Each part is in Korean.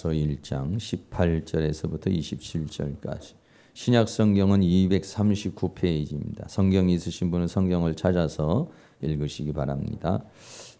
로마서 1장 18절에서부터 27절까지. 신약 성경은 239페이지입니다. 성경 있으신 분은 성경을 찾아서 읽으시기 바랍니다.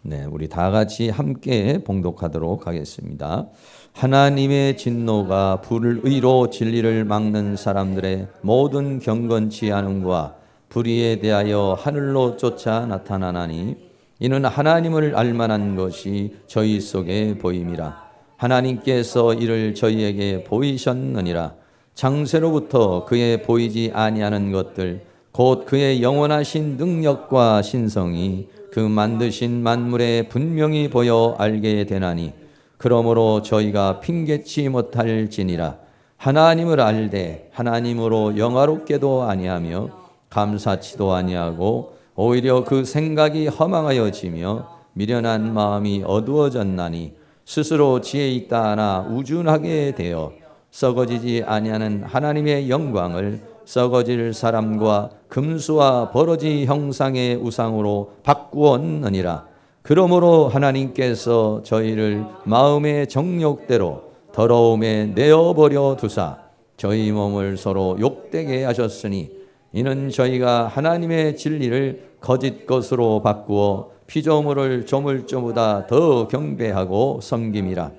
네, 우리 다 같이 함께 봉독하도록 하겠습니다. 하나님의 진노가 불의로 진리를 막는 사람들의 모든 경건치 않음과 불의에 대하여 하늘로 쫓아 나타나나니 이는 하나님을 알만한 것이 저희 속에 보임이라. 하나님께서 이를 저희에게 보이셨느니라. 창세로부터 그의 보이지 아니하는 것들 곧 그의 영원하신 능력과 신성이 그 만드신 만물에 분명히 보여 알게 되나니 그러므로 저희가 핑계치 못할지니라. 하나님을 알되 하나님으로 영화롭게도 아니하며 감사치도 아니하고 오히려 그 생각이 허망하여지며 미련한 마음이 어두워졌나니 스스로 지혜 있다 하나 우준하게 되어 썩어지지 아니하는 하나님의 영광을 썩어질 사람과 금수와 버러지 형상의 우상으로 바꾸었느니라. 그러므로 하나님께서 저희를 마음의 정욕대로 더러움에 내어버려 두사 저희 몸을 서로 욕되게 하셨으니 이는 저희가 하나님의 진리를 거짓 것으로 바꾸어 피조물을 조물조보다 더 경배하고 섬김이라.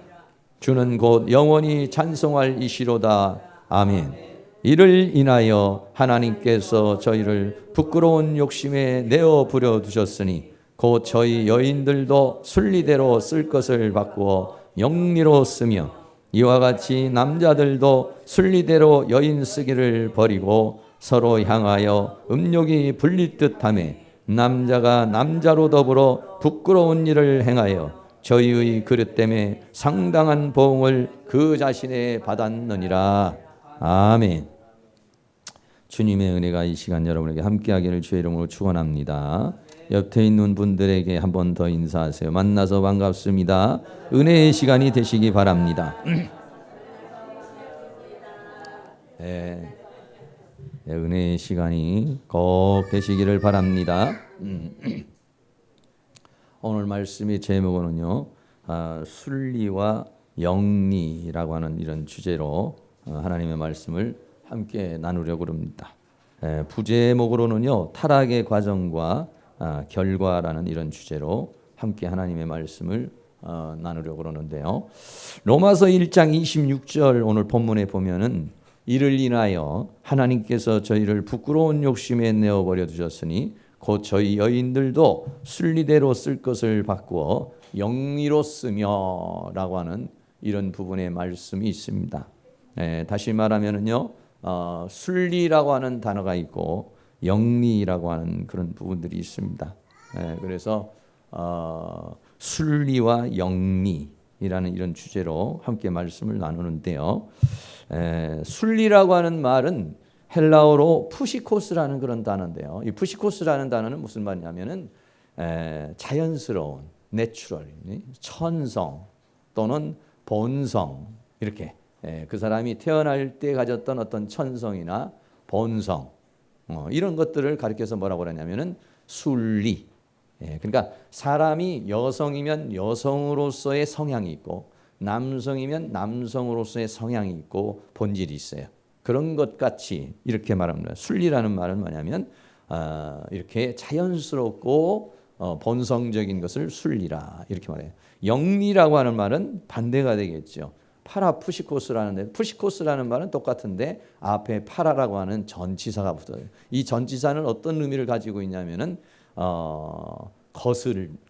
주는 곧 영원히 찬송할 이시로다. 아멘. 이를 인하여 하나님께서 저희를 부끄러운 욕심에 내어 부려 두셨으니 곧 저희 여인들도 순리대로 쓸 것을 바꾸어 영리로 쓰며 이와 같이 남자들도 순리대로 여인 쓰기를 버리고 서로 향하여 음욕이 불릴 듯하며 남자가 남자로 더불어 부끄러운 일을 행하여 저희의 그릇 때문에 상당한 보응을 그 자신에 받았느니라. 아멘. 주님의 은혜가 이 시간 여러분에게 함께하기를 주의 이름으로 축원합니다. 옆에 있는 분들에게 한 번 더 인사하세요. 만나서 반갑습니다. 은혜의 시간이 되시기 바랍니다. 네, 은혜의 시간이 꼭 되시기를 바랍니다. 오늘 말씀의 제목은요, 순리와 영리라고 하는 이런 주제로 하나님의 말씀을 함께 나누려고 합니다. 부제목으로는요, 타락의 과정과 결과라는 이런 주제로 함께 하나님의 말씀을 나누려고 그러는데요. 로마서 1장 26절 오늘 본문에 보면은 이를 인하여 하나님께서 저희를 부끄러운 욕심에 내어버려 두셨으니 곧 저희 여인들도 순리대로 쓸 것을 바꾸어 영리로 쓰며 라고 하는 이런 부분의 말씀이 있습니다. 다시 말하면은요, 순리라고 하는 단어가 있고 영리라고 하는 그런 부분들이 있습니다. 그래서 순리와 영리라는 이런 주제로 함께 말씀을 나누는데요. 순리라고 하는 말은 헬라어로 푸시코스라는 그런 단어인데요. 이 푸시코스라는 단어는 무슨 말이냐면은 자연스러운, 내추럴, 천성 또는 본성 이렇게 그 사람이 태어날 때 가졌던 어떤 천성이나 본성 이런 것들을 가리켜서 뭐라고 그러냐면은 순리. 그러니까 사람이 여성이면 여성으로서의 성향이 있고 남성이면 남성으로서의 성향이 있고 본질이 있어요. 그런 것 같이 이렇게 말합니다. 순리라는 말은 뭐냐면 이렇게 자연스럽고 본성적인 것을 순리라 이렇게 말해요. 영리라고 하는 말은 반대가 되겠죠. 파라푸시코스라는데 푸시코스라는 말은 똑같은데 앞에 파라라고 하는 전치사가 붙어요. 이 전치사는 어떤 의미를 가지고 있냐면은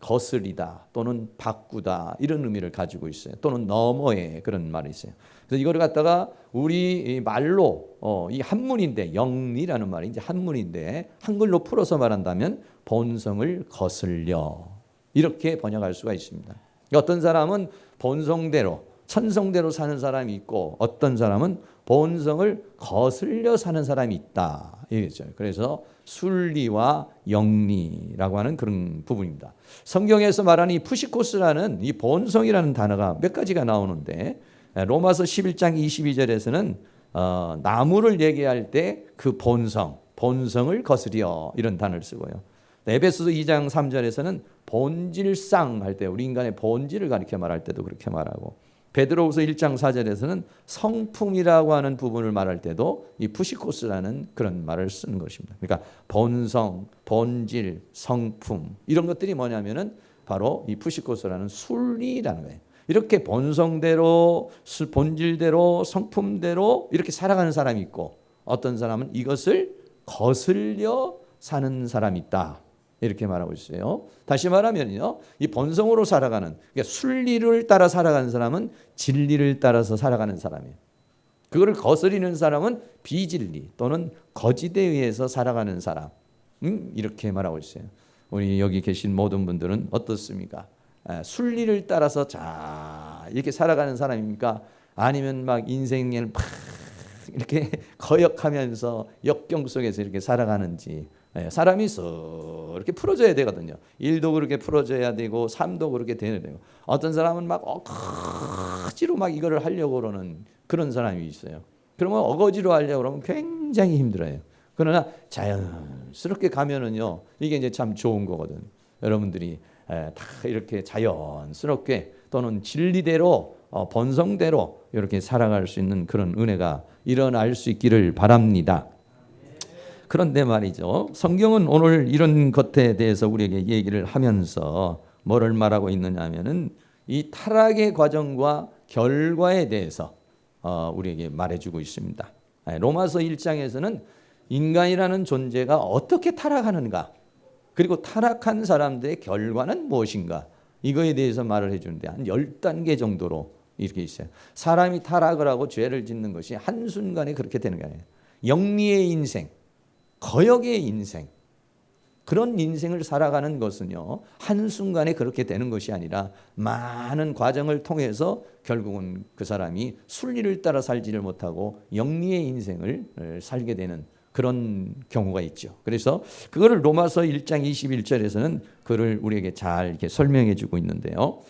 거슬리다 또는 바꾸다 이런 의미를 가지고 있어요. 또는 너머에 그런 말이 있어요. 그래서 이거를 갖다가 우리 말로 이 한문인데 영리라는 말이 이제 한문인데 한글로 풀어서 말한다면 본성을 거슬려 이렇게 번역할 수가 있습니다. 어떤 사람은 본성대로 천성대로 사는 사람이 있고 어떤 사람은 본성을 거슬려 사는 사람이 있다. 이거죠. 그래서 순리와 영리라고 하는 그런 부분입니다. 성경에서 말하는 이 푸시코스라는 이 본성이라는 단어가 몇 가지가 나오는데 로마서 11장 22절에서는 나무를 얘기할 때 그 본성을 거스려 이런 단어를 쓰고요. 에베소서 2장 3절에서는 본질상 할 때 우리 인간의 본질을 가리켜 말할 때도 그렇게 말하고 베드로후서 1장 4절에서는 성품이라고 하는 부분을 말할 때도 이 푸시코스라는 그런 말을 쓰는 것입니다. 그러니까 본성, 본질, 성품 이런 것들이 뭐냐면은 바로 이 푸시코스라는 순리라는 거예요. 이렇게 본성대로, 본질대로, 성품대로 이렇게 살아가는 사람이 있고, 어떤 사람은 이것을 거슬려 사는 사람이 있다. 이렇게 말하고 있어요. 다시 말하면요, 이 본성으로 살아가는, 그러니까 순리를 따라 살아가는 사람은 진리를 따라서 살아가는 사람이에요. 그거를 거스리는 사람은 비진리 또는 거짓에 의해서 살아가는 사람. 이렇게 말하고 있어요. 우리 여기 계신 모든 분들은 어떻습니까? 순리를 따라서 자 이렇게 살아가는 사람입니까? 아니면 막 인생을 막 이렇게 거역하면서 역경 속에서 이렇게 살아가는지. 사람이 이렇게 풀어져야 되거든요. 일도 그렇게 풀어져야 되고 삶도 그렇게 돼야 되고, 어떤 사람은 막 억지로 막 이거를 하려고 그러는 그런 사람이 있어요. 그러면 어거지로 하려고 그러면 굉장히 힘들어요. 그러나 자연스럽게 가면은요, 이게 이제 참 좋은 거거든. 여러분들이 다 이렇게 자연스럽게 또는 진리대로 본성대로 이렇게 살아갈 수 있는 그런 은혜가 일어날 수 있기를 바랍니다. 그런데 말이죠, 성경은 오늘 이런 것에 대해서 우리에게 얘기를 하면서 뭐를 말하고 있느냐 하면은 이 타락의 과정과 결과에 대해서 우리에게 말해주고 있습니다. 로마서 1장에서는 인간이라는 존재가 어떻게 타락하는가, 그리고 타락한 사람들의 결과는 무엇인가, 이거에 대해서 말을 해주는데 한 10단계 정도로 이렇게 있어요. 사람이 타락을 하고 죄를 짓는 것이 한순간에 그렇게 되는 게 아니에요. 영리의 인생, 거역의 인생, 그런 인생을 살아가는 것은요, 한순간에 그렇게 되는 것이 아니라 많은 과정을 통해서 결국은 그 사람이 순리를 따라 살지를 못하고 영리의 인생을 살게 되는 그런 경우가 있죠. 그래서 그거를 로마서 1장 21절에서는 그를 우리에게 잘 이렇게 설명해 주고 있는데요.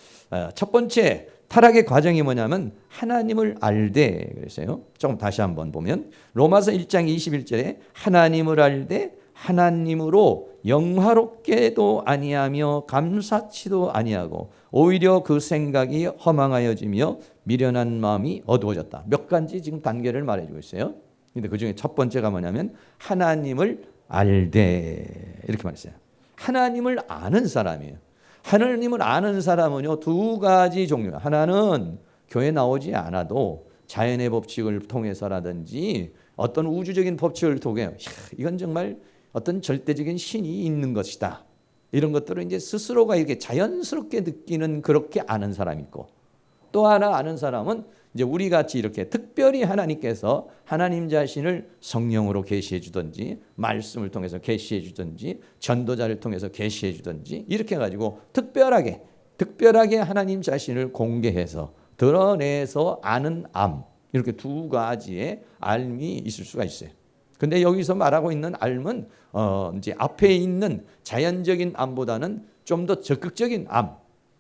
첫 번째 타락의 과정이 뭐냐면 하나님을 알되 그랬어요. 조금 다시 한번 보면 로마서 1장 21절에 하나님을 알되 하나님으로 영화롭게도 아니하며 감사치도 아니하고 오히려 그 생각이 허망하여지며 미련한 마음이 어두워졌다. 몇 가지 지금 단계를 말해주고 있어요. 근데 그 중에 첫 번째가 뭐냐면 하나님을 알되 이렇게 말했어요. 하나님을 아는 사람이에요. 하나님을 아는 사람은요, 두 가지 종류예요. 하나는 교회 나오지 않아도 자연의 법칙을 통해서라든지 어떤 우주적인 법칙을 통해 이건 정말 어떤 절대적인 신이 있는 것이다, 이런 것들을 이제 스스로가 이렇게 자연스럽게 느끼는, 그렇게 아는 사람이 있고, 또 하나 아는 사람은 이제 우리 같이 이렇게 특별히 하나님께서 하나님 자신을 성령으로 계시해 주든지 말씀을 통해서 계시해 주든지 전도자를 통해서 계시해 주든지 이렇게 해가지고 특별하게 하나님 자신을 공개해서 드러내서 아는 암, 이렇게 두 가지의 알미 있을 수가 있어요. 근데 여기서 말하고 있는 암은 이제 앞에 있는 자연적인 암보다는 좀 더 적극적인 암,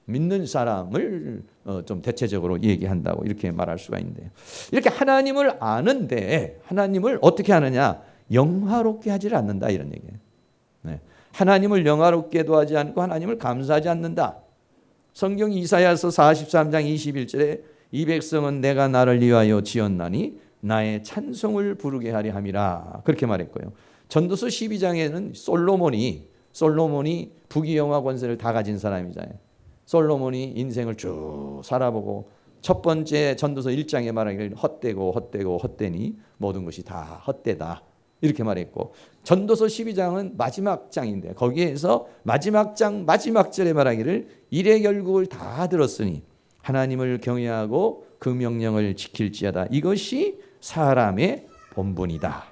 믿는 사람을 좀 대체적으로 얘기한다고 이렇게 말할 수가 있는데요. 이렇게 하나님을 아는데 하나님을 어떻게 하느냐? 영화롭게 하지를 않는다, 이런 얘기예요. 네. 하나님을 영화롭게도 하지 않고 하나님을 감사하지 않는다. 성경 이사야서 43장 21절에 이 백성은 내가 나를 위하여 지었나니 나의 찬송을 부르게 하려 함이라, 그렇게 말했고요. 전도서 12장에는 솔로몬이 부귀영화 권세를 다 가진 사람이잖아요. 솔로몬이 인생을 쭉 살아보고 첫 번째 전도서 1장에 말하기를 헛되니 모든 것이 다 헛되다, 이렇게 말했고, 전도서 12장은 마지막 장인데 거기에서 마지막 장 마지막 절에 말하기를 일의 결국을 다 들었으니 하나님을 경외하고 그 명령을 지킬지어다, 이것이 사람의 본분이다,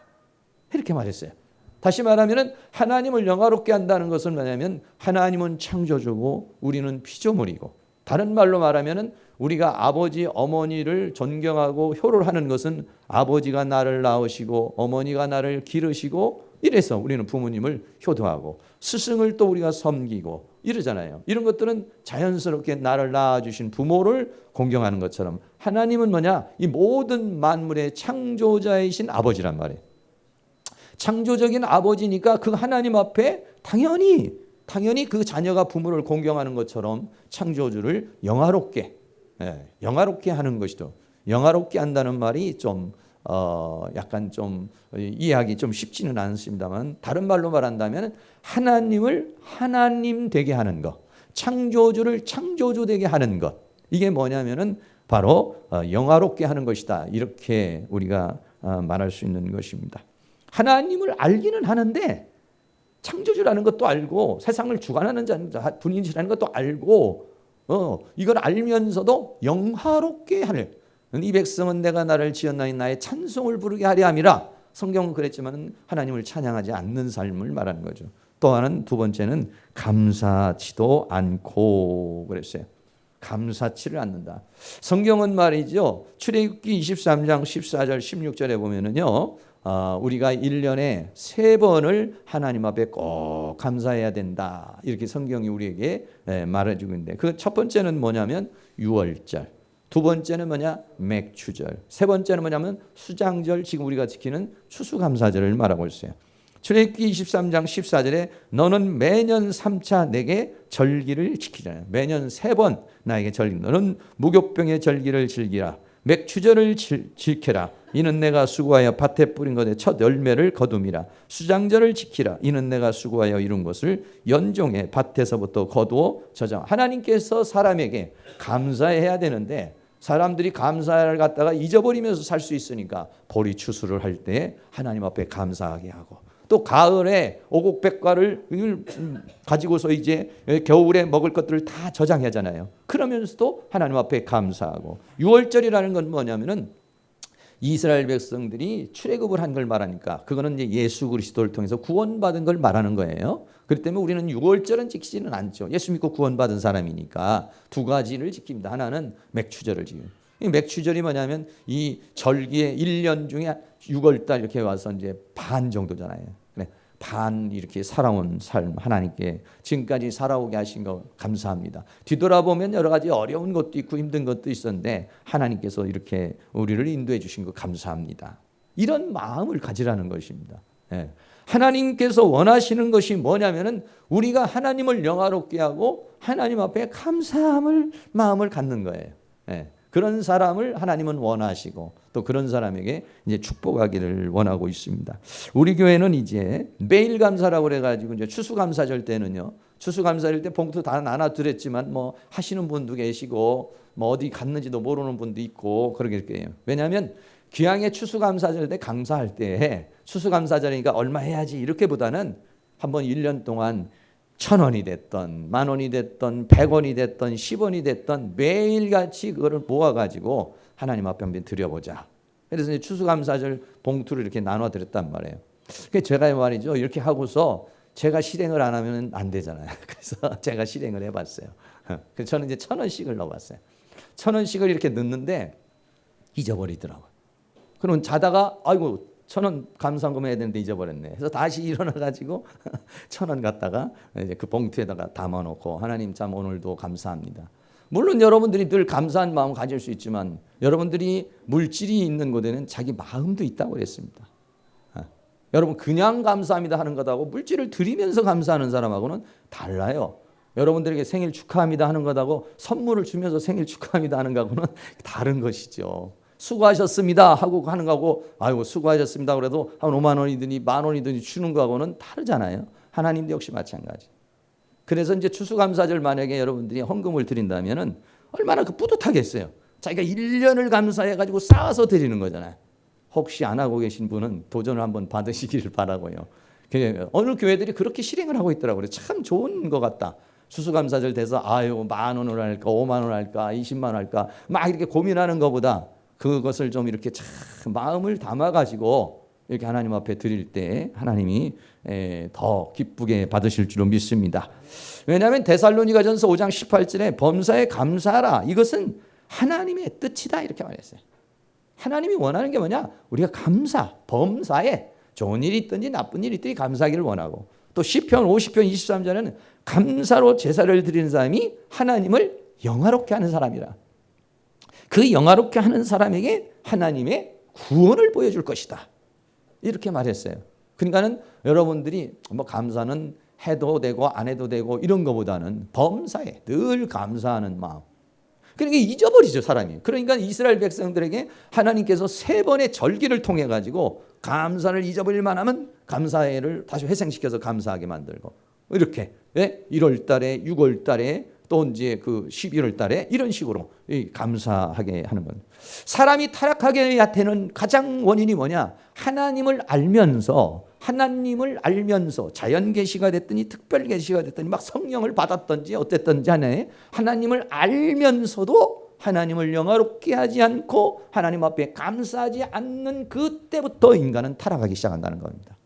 이렇게 말했어요. 다시 말하면 하나님을 영화롭게 한다는 것은 뭐냐면 하나님은 창조주고 우리는 피조물이고, 다른 말로 말하면 우리가 아버지 어머니를 존경하고 효를 하는 것은 아버지가 나를 낳으시고 어머니가 나를 기르시고 이래서 우리는 부모님을 효도하고 스승을 또 우리가 섬기고 이러잖아요. 이런 것들은 자연스럽게 나를 낳아주신 부모를 공경하는 것처럼 하나님은 뭐냐? 이 모든 만물의 창조자이신 아버지란 말이에요. 창조적인 아버지니까 그 하나님 앞에 당연히 그 자녀가 부모를 공경하는 것처럼 창조주를 영화롭게, 영화롭게 하는 것이죠. 영화롭게 한다는 말이 좀 약간 좀 이해하기 좀 쉽지는 않습니다만, 다른 말로 말한다면 하나님을 하나님 되게 하는 것, 창조주를 창조주 되게 하는 것, 이게 뭐냐면은 바로 영화롭게 하는 것이다, 이렇게 우리가 말할 수 있는 것입니다. 하나님을 알기는 하는데 창조주라는 것도 알고 세상을 주관하는 분이시라는 것도 알고 이걸 알면서도 영화롭게 하는, 이 백성은 내가 나를 지었나니 나의 찬송을 부르게 하려 함이라. 성경은 그랬지만 하나님을 찬양하지 않는 삶을 말하는 거죠. 또 하나는, 두 번째는 감사치도 않고 그랬어요. 감사치를 않는다. 성경은 말이죠, 출애굽기 23장 14절 16절에 보면은요, 우리가 1년에 3번을 하나님 앞에 꼭 감사해야 된다, 이렇게 성경이 우리에게 말해주고 있는데, 그 첫 번째는 뭐냐면 유월절, 두 번째는 뭐냐, 맥추절, 세 번째는 뭐냐면 수장절, 지금 우리가 지키는 추수감사절을 말하고 있어요. 출애굽기 23장 14절에 너는 매년 3차 내게 절기를 지키잖아요. 매년 3번 나에게 절기, 너는 무교병의 절기를 즐기라, 맥추절을 지켜라, 이는 내가 수고하여 밭에 뿌린 것의 첫 열매를 거둠이라. 수장절을 지키라, 이는 내가 수고하여 이룬 것을 연종해 밭에서부터 거두어 저장. 하나님께서 사람에게 감사해야 되는데 사람들이 감사를 갖다가 잊어버리면서 살 수 있으니까 보리 추수를 할 때 하나님 앞에 감사하게 하고, 또 가을에 오곡백과를 가지고서 이제 겨울에 먹을 것들을 다 저장하잖아요. 그러면서도 하나님 앞에 감사하고, 유월절이라는 건 뭐냐면은 이스라엘 백성들이 출애굽을 한 걸 말하니까 그거는 이제 예수 그리스도를 통해서 구원받은 걸 말하는 거예요. 그렇기 때문에 우리는 유월절은 지키지는 않죠. 예수 믿고 구원받은 사람이니까 두 가지를 지킵니다. 하나는 맥추절을 지켜요. 이 맥추절이 뭐냐면 이 절기의 1년 중에 6월달 이렇게 와서 이제 반 정도잖아요. 그래, 반 이렇게 살아온 삶, 하나님께 지금까지 살아오게 하신 거 감사합니다. 뒤돌아보면 여러 가지 어려운 것도 있고 힘든 것도 있었는데 하나님께서 이렇게 우리를 인도해 주신 거 감사합니다. 이런 마음을 가지라는 것입니다. 하나님께서 원하시는 것이 뭐냐면은 우리가 하나님을 영화롭게 하고 하나님 앞에 감사함을 마음을 갖는 거예요. 그런 사람을 하나님은 원하시고 또 그런 사람에게 이제 축복하기를 원하고 있습니다. 우리 교회는 이제 매일 감사라고 그래가지고 이제 추수감사절 때는요, 추수감사절 때 봉투 다 나눠드렸지만 뭐 하시는 분도 계시고 뭐 어디 갔는지도 모르는 분도 있고 그러게 해요. 왜냐하면 귀향의 추수감사절 때 감사할 때 추수감사절이니까 얼마 해야지 이렇게보다는 한번 1년 동안 1,000원이 됐던 10,000원이 됐던 100원이 됐던 10원이 됐던 매일같이 그거를 모아가지고 하나님 앞에 한번 드려보자. 그래서 이제 추수감사절 봉투를 이렇게 나눠드렸단 말이에요. 제가 말이죠, 이렇게 하고서 제가 실행을 안 하면 안 되잖아요. 그래서 제가 실행을 해봤어요. 그래서 저는 이제 1,000원씩을 넣어봤어요. 1,000원씩을 이렇게 넣는데 잊어버리더라고요. 그럼 자다가 아이고 1,000원 감사금 해야 되는데 잊어버렸네. 그래서 다시 일어나가지고 1,000원 갖다가 이제 그 봉투에다가 담아놓고 하나님 참 오늘도 감사합니다. 물론 여러분들이 늘 감사한 마음 가질 수 있지만 여러분들이 물질이 있는 곳에는 자기 마음도 있다고 그랬습니다. 여러분 그냥 감사합니다 하는 것하고 물질을 드리면서 감사하는 사람하고는 달라요. 여러분들에게 생일 축하합니다 하는 것하고 선물을 주면서 생일 축하합니다 하는 것하고는 다른 것이죠. 수고하셨습니다 하고 하는 거하고 아이고 수고하셨습니다 그래도 한 5만 원이든지 10,000원이든지 주는 거하고는 다르잖아요. 하나님도 역시 마찬가지. 그래서 이제 추수감사절 만약에 여러분들이 헌금을 드린다면은 얼마나 그 뿌듯하겠어요. 자기가 1년을 감사해 가지고 쌓아서 드리는 거잖아요. 혹시 안 하고 계신 분은 도전을 한번 받으시기를 바라고요. 어느 교회들이 그렇게 실행을 하고 있더라고요. 참 좋은 것 같다. 추수감사절 돼서 아유 10,000원을 할까 5만 원 할까 20만 원 할까 막 이렇게 고민하는 것보다 그것을 좀 이렇게 참 마음을 담아가지고 이렇게 하나님 앞에 드릴 때 하나님이 더 기쁘게 받으실 줄로 믿습니다. 왜냐하면 데살로니가전서 5장 18절에 범사에 감사하라. 이것은 하나님의 뜻이다 이렇게 말했어요. 하나님이 원하는 게 뭐냐? 우리가 감사, 범사에 좋은 일이 있든지 나쁜 일이 있든지 감사하기를 원하고, 또 시편 50편 23절에는 감사로 제사를 드리는 사람이 하나님을 영화롭게 하는 사람이라. 그 영화롭게 하는 사람에게 하나님의 구원을 보여줄 것이다. 이렇게 말했어요. 그러니까는 여러분들이 뭐 감사는 해도 되고 안 해도 되고 이런 것보다는 범사에 늘 감사하는 마음. 그러니까 잊어버리죠, 사람이. 그러니까 이스라엘 백성들에게 하나님께서 3번의 절기를 통해 가지고 감사를 잊어버릴 만하면 감사회를 다시 회생시켜서 감사하게 만들고, 이렇게 1월 달에 6월 달에 또 이제 그 11월 달에 이런 식으로 감사하게 하는 건, 사람이 타락하게 되는 가장 원인이 뭐냐? 하나님을 알면서 자연 계시가 됐더니 특별 계시가 됐더니 막 성령을 받았던지 어땠던지 하네, 하나님을 알면서도 하나님을 영화롭게 하지 않고 하나님 앞에 감사하지 않는 그때부터 인간은 타락하기 시작한다는 겁니다.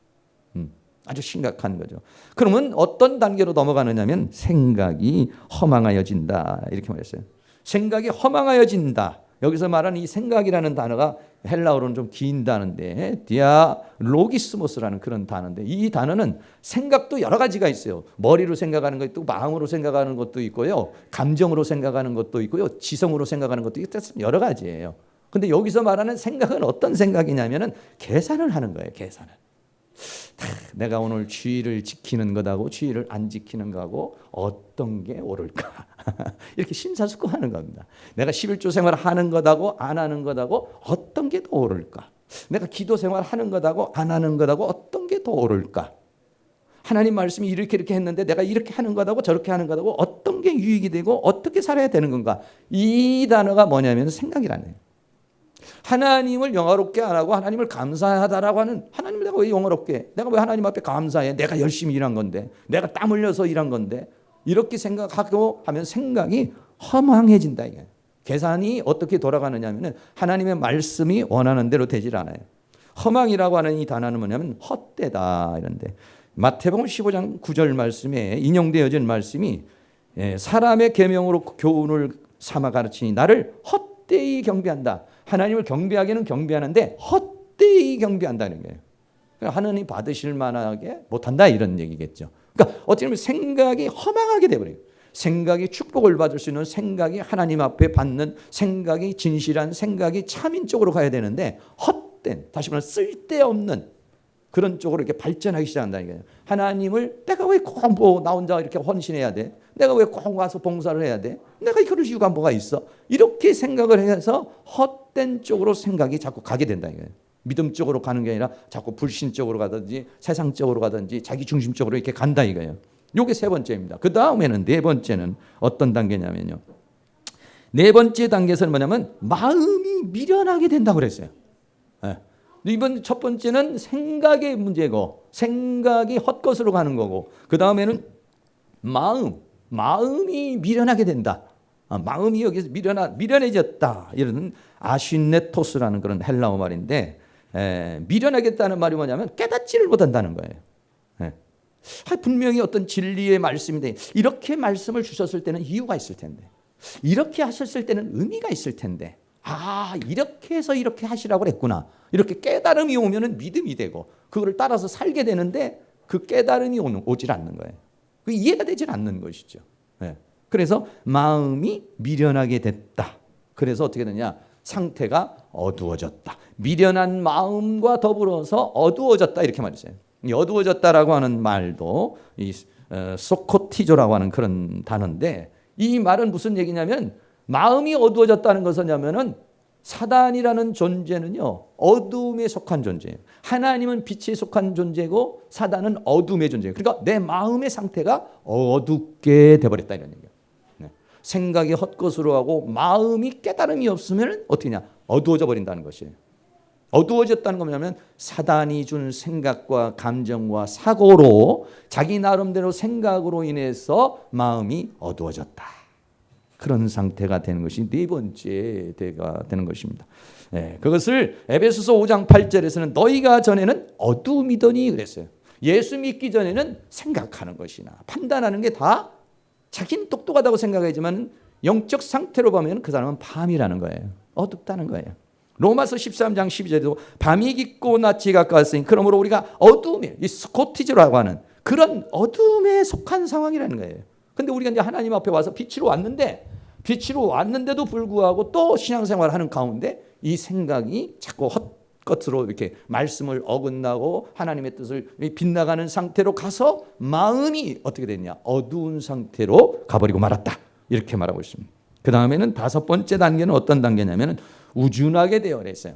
아주 심각한 거죠. 그러면 어떤 단계로 넘어가느냐면 생각이 허망하여진다, 이렇게 말했어요. 생각이 허망하여진다. 여기서 말하는 이 생각이라는 단어가 헬라어로는 좀 긴 단어인데 디아로기스모스라는 그런 단어인데, 이 단어는 생각도 여러 가지가 있어요. 머리로 생각하는 것도 있고 마음으로 생각하는 것도 있고요, 감정으로 생각하는 것도 있고요, 지성으로 생각하는 것도 있고, 여러 가지예요. 근데 여기서 말하는 생각은 어떤 생각이냐면은 계산을 하는 거예요. 계산을. 내가 오늘 주의를 지키는 것하고 주의를 안 지키는 것하고 어떤 게 옳을까? 이렇게 심사숙고하는 겁니다. 내가 11조 생활하는 것하고 안 하는 것하고 어떤 게 더 옳을까? 내가 기도 생활하는 것하고 안 하는 것하고 어떤 게 더 옳을까? 하나님 말씀이 이렇게 했는데 내가 이렇게 하는 것하고 저렇게 하는 것하고 어떤 게 유익이 되고 어떻게 살아야 되는 건가? 이 단어가 뭐냐면 생각이라는 거예요. 하나님을 영화롭게 안 하고 하나님을 감사하다라고 하는, 하나님을 내가 왜 영화롭게 해? 내가 왜 하나님 앞에 감사해? 내가 열심히 일한 건데, 내가 땀 흘려서 일한 건데, 이렇게 생각하고 하면 생각이 허망해진다. 이게 계산이 어떻게 돌아가느냐 하면 하나님의 말씀이 원하는 대로 되질 않아요. 허망이라고 하는 이 단어는 뭐냐면 헛되다 이런데, 마태복음 15장 9절 말씀에 인용되어진 말씀이 사람의 계명으로 교훈을 삼아 가르치니 나를 헛되이 경배한다. 하나님을 경배하기는 경배하는데 헛되이 경배한다는 거예요. 그러니까 하나님 받으실 만하게 못한다, 이런 얘기겠죠. 그러니까 어떻게 보면 생각이 허망하게 돼버려요. 생각이 축복을 받을 수 있는 생각이 하나님 앞에 받는 생각이 진실한 생각이 참인 쪽으로 가야 되는데 헛된, 다시 말해 쓸데없는 그런 쪽으로 이렇게 발전하기 시작한다는 거예요. 하나님을 내가 왜 꼭 나 혼자 이렇게 헌신해야 돼? 내가 왜 꼭 와서 봉사를 해야 돼? 내가 그럴 이유가 뭐가 있어? 이렇게 생각을 해서 헛된 쪽으로 생각이 자꾸 가게 된다는 거예요. 믿음 쪽으로 가는 게 아니라 자꾸 불신 쪽으로 가든지 세상 쪽으로 가든지 자기 중심적으로 이렇게 간다 이거예요. 이게 3번째입니다. 그 다음에는 4번째는 어떤 단계냐면요. 4번째 단계에서는 뭐냐면 마음이 미련하게 된다고 그랬어요. 이번 첫 번째는 생각의 문제고, 생각이 헛것으로 가는 거고, 그 다음에는 마음이 미련하게 된다. 마음이 여기서 미련해졌다. 이런 아신네토스라는 그런 헬라어 말인데, 미련하겠다는 말이 뭐냐면 깨닫지를 못한다는 거예요. 분명히 어떤 진리의 말씀인데 이렇게 말씀을 주셨을 때는 이유가 있을 텐데, 이렇게 하셨을 때는 의미가 있을 텐데, 이렇게 해서 이렇게 하시라고 그랬구나. 이렇게 깨달음이 오면은 믿음이 되고 그거를 따라서 살게 되는데 그 깨달음이 오질 않는 거예요. 그 이해가 되질 않는 것이죠. 그래서 마음이 미련하게 됐다. 그래서 어떻게 되냐? 상태가 어두워졌다. 미련한 마음과 더불어서 어두워졌다, 이렇게 말했어요. 이 어두워졌다라고 하는 말도 이 소코티조라고 하는 그런 단어인데, 이 말은 무슨 얘기냐면 마음이 어두워졌다는 것은냐면은 사단이라는 존재는요 어둠에 속한 존재예요. 하나님은 빛에 속한 존재고 사단은 어둠의 존재예요. 그러니까 내 마음의 상태가 어둡게 돼버렸다, 이런 얘기예요. 생각이 헛것으로 하고 마음이 깨달음이 없으면 어떻게냐? 어두워져 버린다는 것이에요. 어두워졌다는 건 뭐냐면 사단이 준 생각과 감정과 사고로, 자기 나름대로 생각으로 인해서 마음이 어두워졌다. 그런 상태가 되는 것이 4번째 대가 되는 것입니다. 그것을 에베소서 5장 8절에서는 너희가 전에는 어두움이더니 그랬어요. 예수 믿기 전에는 생각하는 것이나 판단하는 게 다 자기는 똑똑하다고 생각하지만 영적 상태로 보면 그 사람은 밤이라는 거예요. 어둡다는 거예요. 로마서 13장 12절에도 밤이 깊고 낮이 가까웠으니 그러므로 우리가 어두움에, 이 스코티즈라고 하는 그런 어둠에 속한 상황이라는 거예요. 근데 우리가 이제 하나님 앞에 와서 빛으로 왔는데도 불구하고 또 신앙생활을 하는 가운데 이 생각이 자꾸 헛것으로 이렇게 말씀을 어긋나고 하나님의 뜻을 빗나가는 상태로 가서 마음이 어떻게 됐냐? 어두운 상태로 가버리고 말았다. 이렇게 말하고 있습니다. 그 다음에는 다섯 번째 단계는 어떤 단계냐면 우준하게 되어 그랬어요.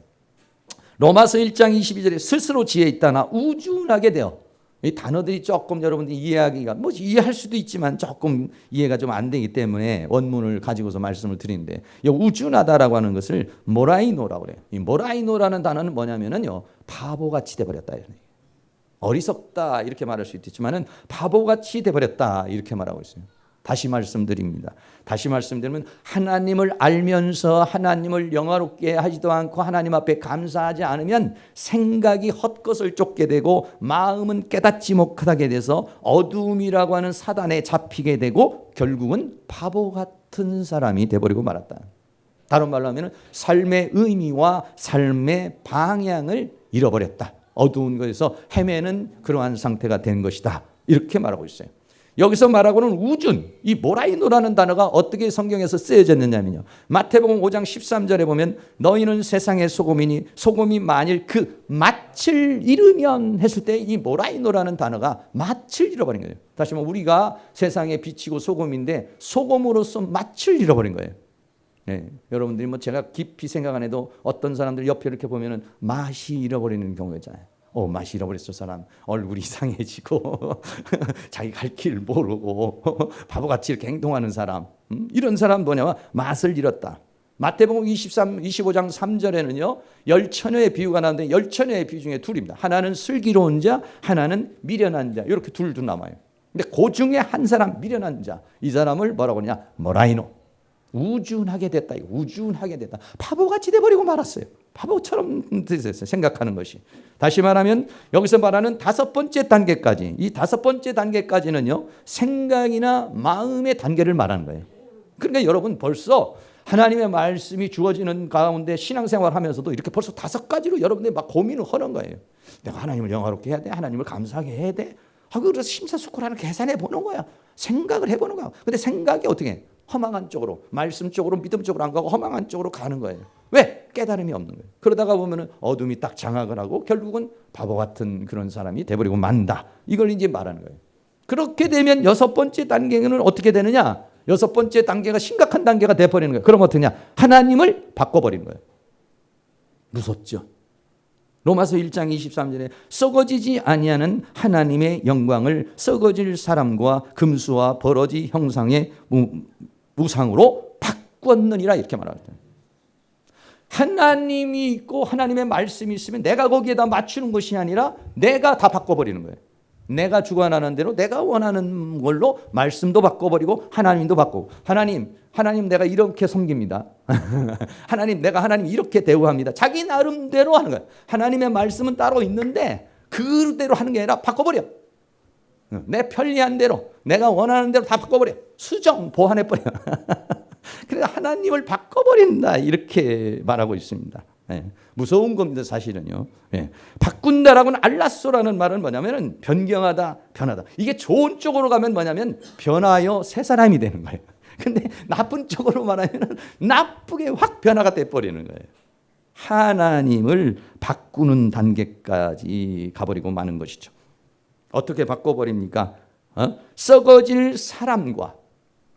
로마서 1장 22절에 스스로 지혜 있다나 우준하게 되어. 이 단어들이 조금 여러분들이 이해하기가 뭐 이해할 수도 있지만 조금 이해가 좀 안 되기 때문에 원문을 가지고서 말씀을 드리는데, 이 우준하다라고 하는 것을 모라이노라고 그래요. 이 모라이노라는 단어는 뭐냐면은요, 바보같이 돼버렸다. 어리석다 이렇게 말할 수 있겠지만은 바보같이 돼버렸다 이렇게 말하고 있어요. 다시 말씀드립니다. 다시 말씀드리면 하나님을 알면서 하나님을 영화롭게 하지도 않고 하나님 앞에 감사하지 않으면 생각이 헛것을 쫓게 되고 마음은 깨닫지 못하게 돼서 어두움이라고 하는 사단에 잡히게 되고 결국은 바보 같은 사람이 돼버리고 말았다. 다른 말로 하면 삶의 의미와 삶의 방향을 잃어버렸다. 어두운 것에서 헤매는 그러한 상태가 된 것이다. 이렇게 말하고 있어요. 여기서 말하고는 우준, 이 모라이노라는 단어가 어떻게 성경에서 쓰여졌느냐면요, 마태복음 5장 13절에 보면 너희는 세상의 소금이니 소금이 만일 그 맛을 잃으면 했을 때 이 모라이노라는 단어가 맛을 잃어버린 거예요. 다시 말하면 우리가 세상에 비치고 소금인데 소금으로서 맛을 잃어버린 거예요. 네, 여러분들이 뭐 제가 깊이 생각 안 해도 어떤 사람들 옆에 이렇게 보면은 맛이 잃어버리는 경우가 있잖아요. 맛이 잃어버렸어. 사람 얼굴이 이상해지고 자기 갈 길 모르고 바보같이 이렇게 행동하는 사람, 이런 사람 뭐냐면 맛을 잃었다. 마태복음 25장 3절에는요 열처녀의 비유가 나오는데 열처녀의 비유 중에 둘입니다. 하나는 슬기로운 자, 하나는 미련한 자, 이렇게 둘 남아요. 근데 그 중에 한 사람 미련한 자, 이 사람을 뭐라고 하냐, 모라이노, 우준하게 됐다. 우준하게 됐다. 바보같이 돼버리고 말았어요. 바보처럼 됐어요. 생각하는 것이. 다시 말하면 여기서 말하는 다섯 번째 단계까지, 이 다섯 번째 단계까지는요 생각이나 마음의 단계를 말하는 거예요. 그러니까 여러분 벌써 하나님의 말씀이 주어지는 가운데 신앙생활 하면서도 이렇게 벌써 다섯 가지로 여러분들이 막 고민을 하는 거예요. 내가 하나님을 영화롭게 해야 돼, 하나님을 감사하게 해야 돼. 그래서 심사숙고라는 계산해 보는 거야. 생각을 해보는 거야. 근데 생각이 어떻게 해? 허망한 쪽으로, 말씀 쪽으로, 믿음 쪽으로 안 가고 허망한 쪽으로 가는 거예요. 왜? 깨달음이 없는 거예요. 그러다가 보면은 어둠이 딱 장악을 하고 결국은 바보 같은 그런 사람이 돼버리고 만다. 이걸 이제 말하는 거예요. 그렇게 되면 여섯 번째 단계는 어떻게 되느냐? 여섯 번째 단계가 심각한 단계가 돼버리는 거예요. 그럼 어떠냐? 하나님을 바꿔버리는 거예요. 무섭죠? 로마서 1장 23절에 썩어지지 아니하는 하나님의 영광을 썩어질 사람과 금수와 버러지 형상의 우상으로 바꿨느니라, 이렇게 말합니다. 하나님이 있고 하나님의 말씀이 있으면 내가 거기에다 맞추는 것이 아니라 내가 다 바꿔버리는 거예요. 내가 주관하는 대로 내가 원하는 걸로 말씀도 바꿔버리고 하나님도 바꾸고, 하나님 내가 이렇게 섬깁니다. 내가 하나님 이렇게 대우합니다. 자기 나름대로 하는 거예요. 하나님의 말씀은 따로 있는데 그대로 하는 게 아니라 바꿔버려. 내 편리한 대로, 내가 원하는 대로 다 바꿔버려. 수정, 보완해버려. 그래서 하나님을 바꿔버린다, 이렇게 말하고 있습니다. 네, 무서운 겁니다, 사실은요. 네, 바꾼다라고는 알라소라는 말은 뭐냐면 변경하다, 변하다. 이게 좋은 쪽으로 가면 뭐냐면 변하여 새 사람이 되는 거예요. 근데 나쁜 쪽으로 말하면 나쁘게 확 변화가 돼버리는 거예요. 하나님을 바꾸는 단계까지 가버리고 마는 것이죠. 어떻게 바꿔버립니까? 썩어질 사람과,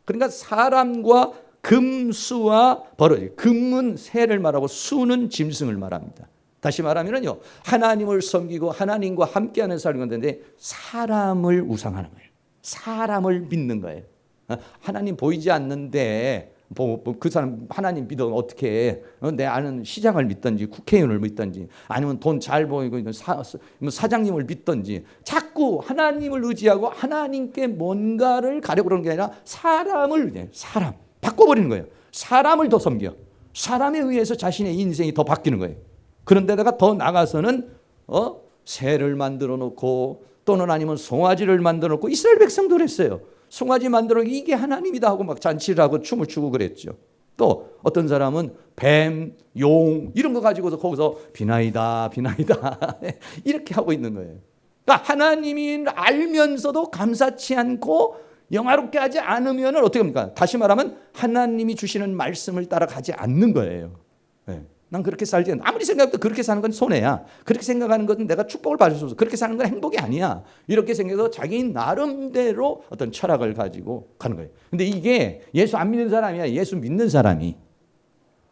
그러니까 사람과 금수와 버러지. 금은 새를 말하고 수는 짐승을 말합니다. 다시 말하면요, 하나님을 섬기고 하나님과 함께하는 삶인 건데 사람을 우상하는 거예요. 사람을 믿는 거예요. 하나님 보이지 않는데 그 사람 하나님 믿어 어떻게 해? 내 아는 시장을 믿든지 국회의원을 믿든지 아니면 돈 잘 보이고 있는 사장님을 믿든지 자꾸 하나님을 의지하고 하나님께 뭔가를 가려고 그러는 게 아니라 사람을, 사람 바꿔버리는 거예요. 사람을 더 섬겨. 사람에 의해서 자신의 인생이 더 바뀌는 거예요. 그런데다가 더 나가서는 새를 만들어 놓고 또는 아니면 송아지를 만들어 놓고, 이스라엘 백성도 그랬어요. 송아지 만들어 이게 하나님이다 하고 막 잔치를 하고 춤을 추고 그랬죠. 또 어떤 사람은 뱀, 용 이런 거 가지고서 거기서 비나이다 이렇게 하고 있는 거예요. 그러니까 하나님이 알면서도 감사치 않고 영화롭게 하지 않으면 어떻게 합니까? 다시 말하면 하나님이 주시는 말씀을 따라가지 않는 거예요. 네. 난 그렇게 살지 않는다. 아무리 생각해도 그렇게 사는 건 손해야. 그렇게 생각하는 것은 내가 축복을 받을 수 없어. 그렇게 사는 건 행복이 아니야. 이렇게 생각해서 자기 나름대로 어떤 철학을 가지고 가는 거예요. 근데 이게 예수 안 믿는 사람이야. 예수 믿는 사람이.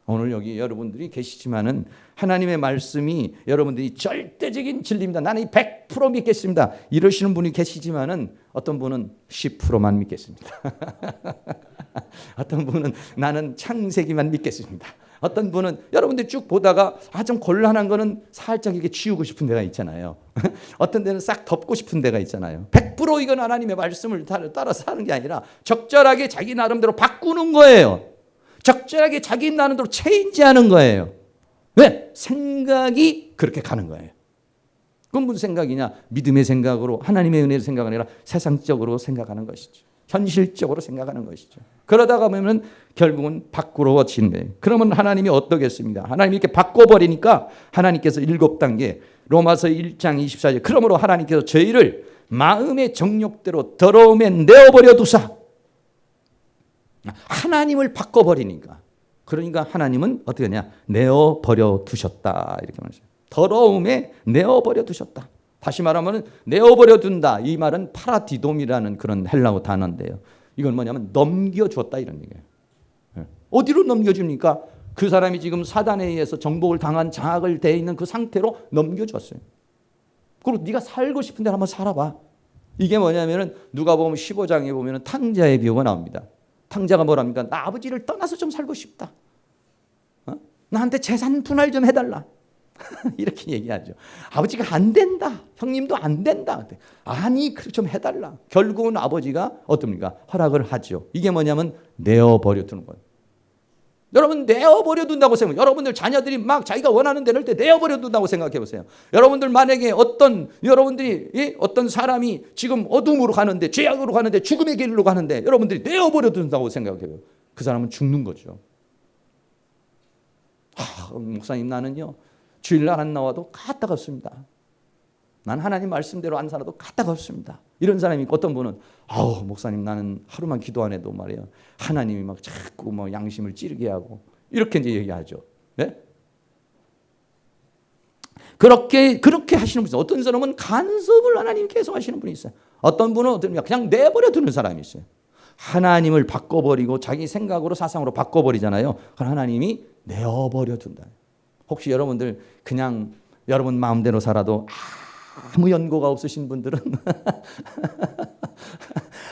오늘 여기 여러분들이 계시지만은 하나님의 말씀이 여러분들이 절대적인 진리입니다. 나는 100% 믿겠습니다. 이러시는 분이 계시지만은 어떤 분은 10%만 믿겠습니다. 어떤 분은 나는 창세기만 믿겠습니다. 어떤 분은 여러분들 쭉 보다가 좀 곤란한 거는 살짝 이렇게 지우고 싶은 데가 있잖아요. 어떤 데는 싹 덮고 싶은 데가 있잖아요. 100% 이건 하나님의 말씀을 따라서 하는 게 아니라 적절하게 자기 나름대로 바꾸는 거예요. 적절하게 자기 나름대로 체인지하는 거예요. 왜? 생각이 그렇게 가는 거예요. 그건 무슨 생각이냐? 믿음의 생각으로 하나님의 은혜의 생각이 아니라 세상적으로 생각하는 것이죠. 현실적으로 생각하는 것이죠. 그러다가 보면 결국은 바꾸어지는 거예요. 그러면 하나님이 어떠겠습니까? 하나님이 이렇게 바꿔버리니까 하나님께서 7단계 로마서 1장 24절 그러므로 하나님께서 저희를 마음의 정욕대로 더러움에 내어버려 두사 하나님을 바꿔버리니까 그러니까 하나님은 어떻게 하냐? 내어버려 두셨다 이렇게 말하죠. 더러움에 내어버려 두셨다. 다시 말하면 내어버려 둔다. 이 말은 파라디돔이라는 그런 헬라어 단어인데요. 이건 뭐냐면 넘겨줬다 이런 얘기예요. 어디로 넘겨줍니까? 그 사람이 지금 사단에 의해서 정복을 당한 장악을 돼 있는 그 상태로 넘겨줬어요. 그리고 네가 살고 싶은 데로 한번 살아봐. 이게 뭐냐면은 누가복음 15장에 보면은 탕자의 비유가 나옵니다. 탕자가 뭐랍니까? 나 아버지를 떠나서 좀 살고 싶다. 나한테 재산 분할 좀 해달라. 이렇게 얘기하죠. 아버지가 안 된다. 형님도 안 된다. 아니, 좀 해달라. 결국은 아버지가 어떻습니까? 허락을 하죠. 이게 뭐냐면 내어버려 두는 거예요. 여러분 내어버려 둔다고 생각해요. 여러분들 자녀들이 막 자기가 원하는 데를 때 내어버려 둔다고 생각해 보세요. 여러분들 만약에 여러분들이 어떤 사람이 지금 어둠으로 가는데 죄악으로 가는데 죽음의 길로 가는데 여러분들이 내어버려 둔다고 생각해요. 그 사람은 죽는 거죠. 목사님 나는요. 주일날 안 나와도 까딱없습니다. 난 하나님 말씀대로 안 살아도 까딱없습니다. 이런 사람이 있고 어떤 분은 목사님 나는 하루만 기도 안 해도 말이에요. 하나님이 막 자꾸 양심을 찌르게 하고 이렇게 이제 얘기하죠. 네? 그렇게 하시는 분이 있어요. 어떤 사람은 간섭을 하나님 계속 하시는 분이 있어요. 어떤 분은 그냥 내버려 두는 사람이 있어요. 하나님을 바꿔버리고 자기 생각으로 사상으로 바꿔버리잖아요. 그럼 하나님이 내어버려 둔다. 혹시 여러분들 그냥 여러분 마음대로 살아도 아무 연고가 없으신 분들은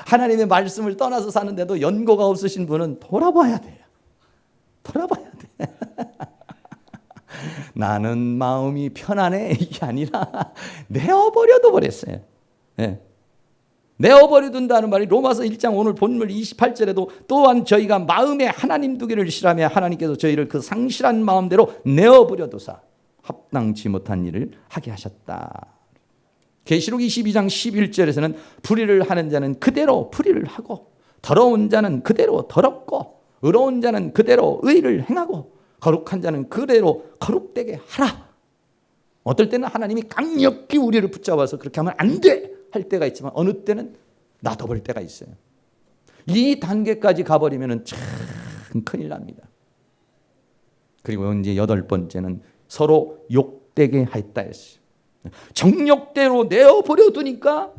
하나님의 말씀을 떠나서 사는데도 연고가 없으신 분은 돌아봐야 돼요. 돌아봐야 돼. 나는 마음이 편안해 이게 아니라 내어버려도 버렸어요. 네. 내어버려 둔다는 말이 로마서 1장 오늘 본문 28절에도 또한 저희가 마음에 하나님 두기를 싫어하며 하나님께서 저희를 그 상실한 마음대로 내어버려 두사 합당치 못한 일을 하게 하셨다. 계시록 22장 11절에서는 불의를 하는 자는 그대로 불의를 하고 더러운 자는 그대로 더럽고 의로운 자는 그대로 의를 행하고 거룩한 자는 그대로 거룩되게 하라. 어떨 때는 하나님이 강력히 우리를 붙잡아서 그렇게 하면 안 돼 할 때가 있지만 어느 때는 놔둬볼 때가 있어요. 이 단계까지 가버리면 참 큰일 납니다. 그리고 이제 8번째는 서로 욕되게 했다 했어요. 정욕대로 내어버려 두니까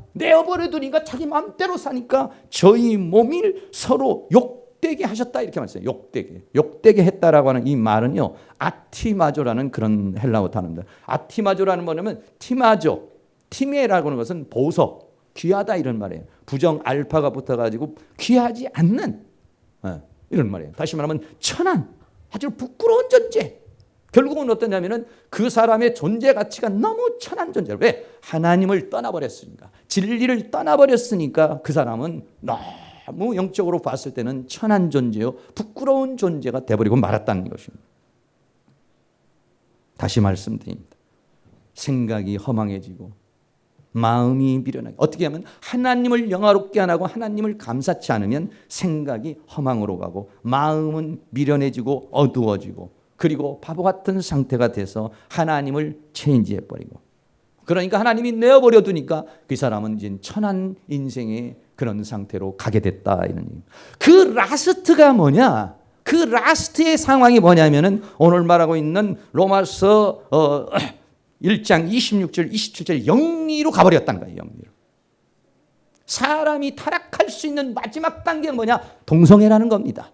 자기 마음대로 사니까 저희 몸을 서로 욕되게 하셨다 이렇게 말했어요. 욕되게 했다라고 하는 이 말은요. 아티마조라는 그런 헬라어 단어입니다. 아티마조라는 뭐냐면 티메라고 하는 것은 보석, 귀하다 이런 말이에요. 부정 알파가 붙어가지고 귀하지 않는 이런 말이에요. 다시 말하면 천한, 아주 부끄러운 존재. 결국은 어떠냐면은 그 사람의 존재 가치가 너무 천한 존재로 왜? 하나님을 떠나버렸으니까 진리를 떠나버렸으니까 그 사람은 너무 영적으로 봤을 때는 천한 존재요 부끄러운 존재가 돼버리고 말았다는 것입니다. 다시 말씀드립니다. 생각이 허망해지고 마음이 미련하게 어떻게 하면 하나님을 영화롭게 안 하고 하나님을 감사치 않으면 생각이 허망으로 가고 마음은 미련해지고 어두워지고 그리고 바보 같은 상태가 돼서 하나님을 체인지해버리고 그러니까 하나님이 내어버려 두니까 그 사람은 이제 천한 인생의 그런 상태로 가게 됐다 이런 얘기. 그 라스트가 뭐냐? 그 라스트의 상황이 뭐냐면은 오늘 말하고 있는 로마서 1장 26절 27절 영리로 가버렸다는 거예요. 영리로. 사람이 타락할 수 있는 마지막 단계는 뭐냐? 동성애라는 겁니다.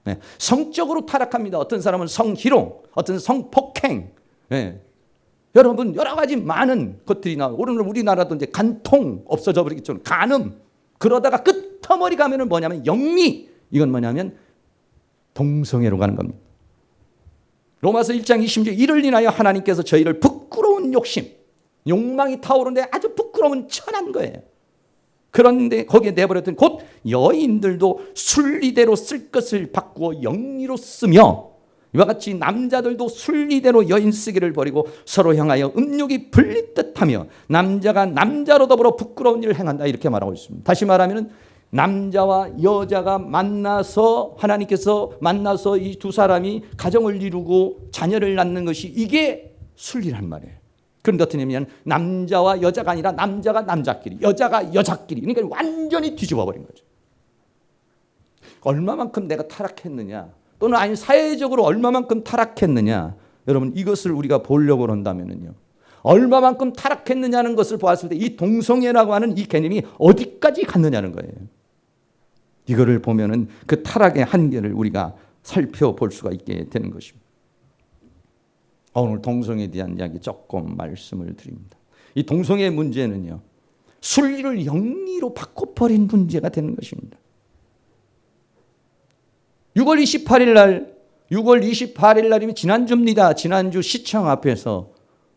네. 성적으로 타락합니다. 어떤 사람은 성희롱, 어떤 성폭행. 네. 여러분 여러 가지 많은 것들이 나오고 오늘 우리나라도 이제 간통 없어져 버리겠죠. 간음. 그러다가 끝머리 가면은 뭐냐면 영리. 이건 뭐냐면 동성애로 가는 겁니다. 로마서 1장 20절 이를 인하여 하나님께서 저희를 부끄러운 욕심, 욕망이 타오르는데 아주 부끄러움은 천한 거예요. 그런데 거기에 내버렸더니 곧 여인들도 순리대로 쓸 것을 바꾸어 영리로 쓰며 이와 같이 남자들도 순리대로 여인 쓰기를 버리고 서로 향하여 음욕이 불릴 듯하며 남자가 남자로 더불어 부끄러운 일을 행한다 이렇게 말하고 있습니다. 다시 말하면 남자와 여자가 만나서 하나님께서 만나서 이 두 사람이 가정을 이루고 자녀를 낳는 것이 이게 순리란 말이에요. 그런데 어떻게 되냐면 남자와 여자가 아니라 남자가 남자끼리 여자가 여자끼리 그러니까 완전히 뒤집어 버린 거죠. 얼마만큼 내가 타락했느냐 또는 아니 사회적으로 얼마만큼 타락했느냐 여러분 이것을 우리가 보려고 한다면요. 얼마만큼 타락했느냐는 것을 보았을 때 이 동성애라고 하는 이 개념이 어디까지 갔느냐는 거예요. 이거를 보면은 그 타락의 한계를 우리가 살펴볼 수가 있게 되는 것입니다. 오늘 동성애에 대한 이야기 조금 말씀을 드립니다. 이 동성애의 문제는요. 순리를 영리로 바꿔버린 문제가 되는 것입니다. 6월 28일 날이면 지난주입니다. 지난주 시청 앞에서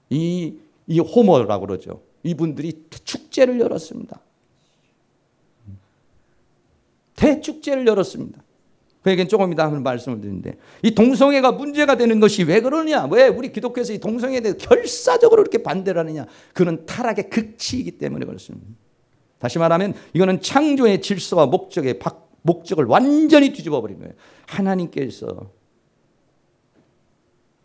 이 호모라고 그러죠. 이분들이 축제를 열었습니다. 대축제를 열었습니다. 그에겐 조금 이따 한번 말씀을 드리는데 이 동성애가 문제가 되는 것이 왜 그러냐? 왜 우리 기독교에서 이 동성애에 대해서 결사적으로 이렇게 반대를 하느냐? 그는 타락의 극치이기 때문에 그렇습니다. 다시 말하면 이거는 창조의 질서와 목적을 완전히 뒤집어 버린 거예요. 하나님께서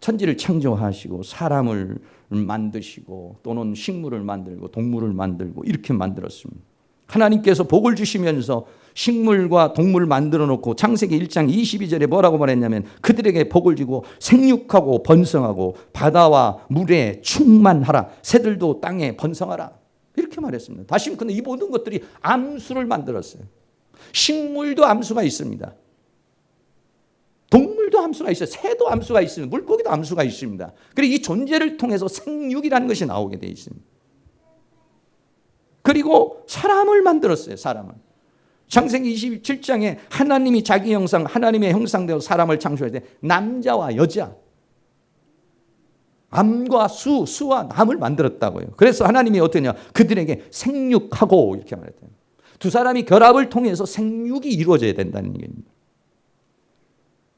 천지를 창조하시고 사람을 만드시고 또는 식물을 만들고 동물을 만들고 이렇게 만들었습니다. 하나님께서 복을 주시면서 식물과 동물을 만들어 놓고 창세기 1장 22절에 뭐라고 말했냐면 그들에게 복을 주고 생육하고 번성하고 바다와 물에 충만하라 새들도 땅에 번성하라 이렇게 말했습니다. 다시 근데 이 모든 것들이 암수를 만들었어요. 식물도 암수가 있습니다. 동물도 암수가 있어요. 새도 암수가 있습니다. 물고기도 암수가 있습니다. 그리고 이 존재를 통해서 생육이라는 것이 나오게 되어 있습니다. 그리고 사람을 만들었어요. 사람을. 창세기 27장에 하나님이 자기 형상, 하나님의 형상대로 사람을 창조할 때 남자와 여자, 암과 수와 남을 만들었다고요. 그래서 하나님이 어떠냐? 그들에게 생육하고 이렇게 말했대요. 두 사람이 결합을 통해서 생육이 이루어져야 된다는 얘기입니다.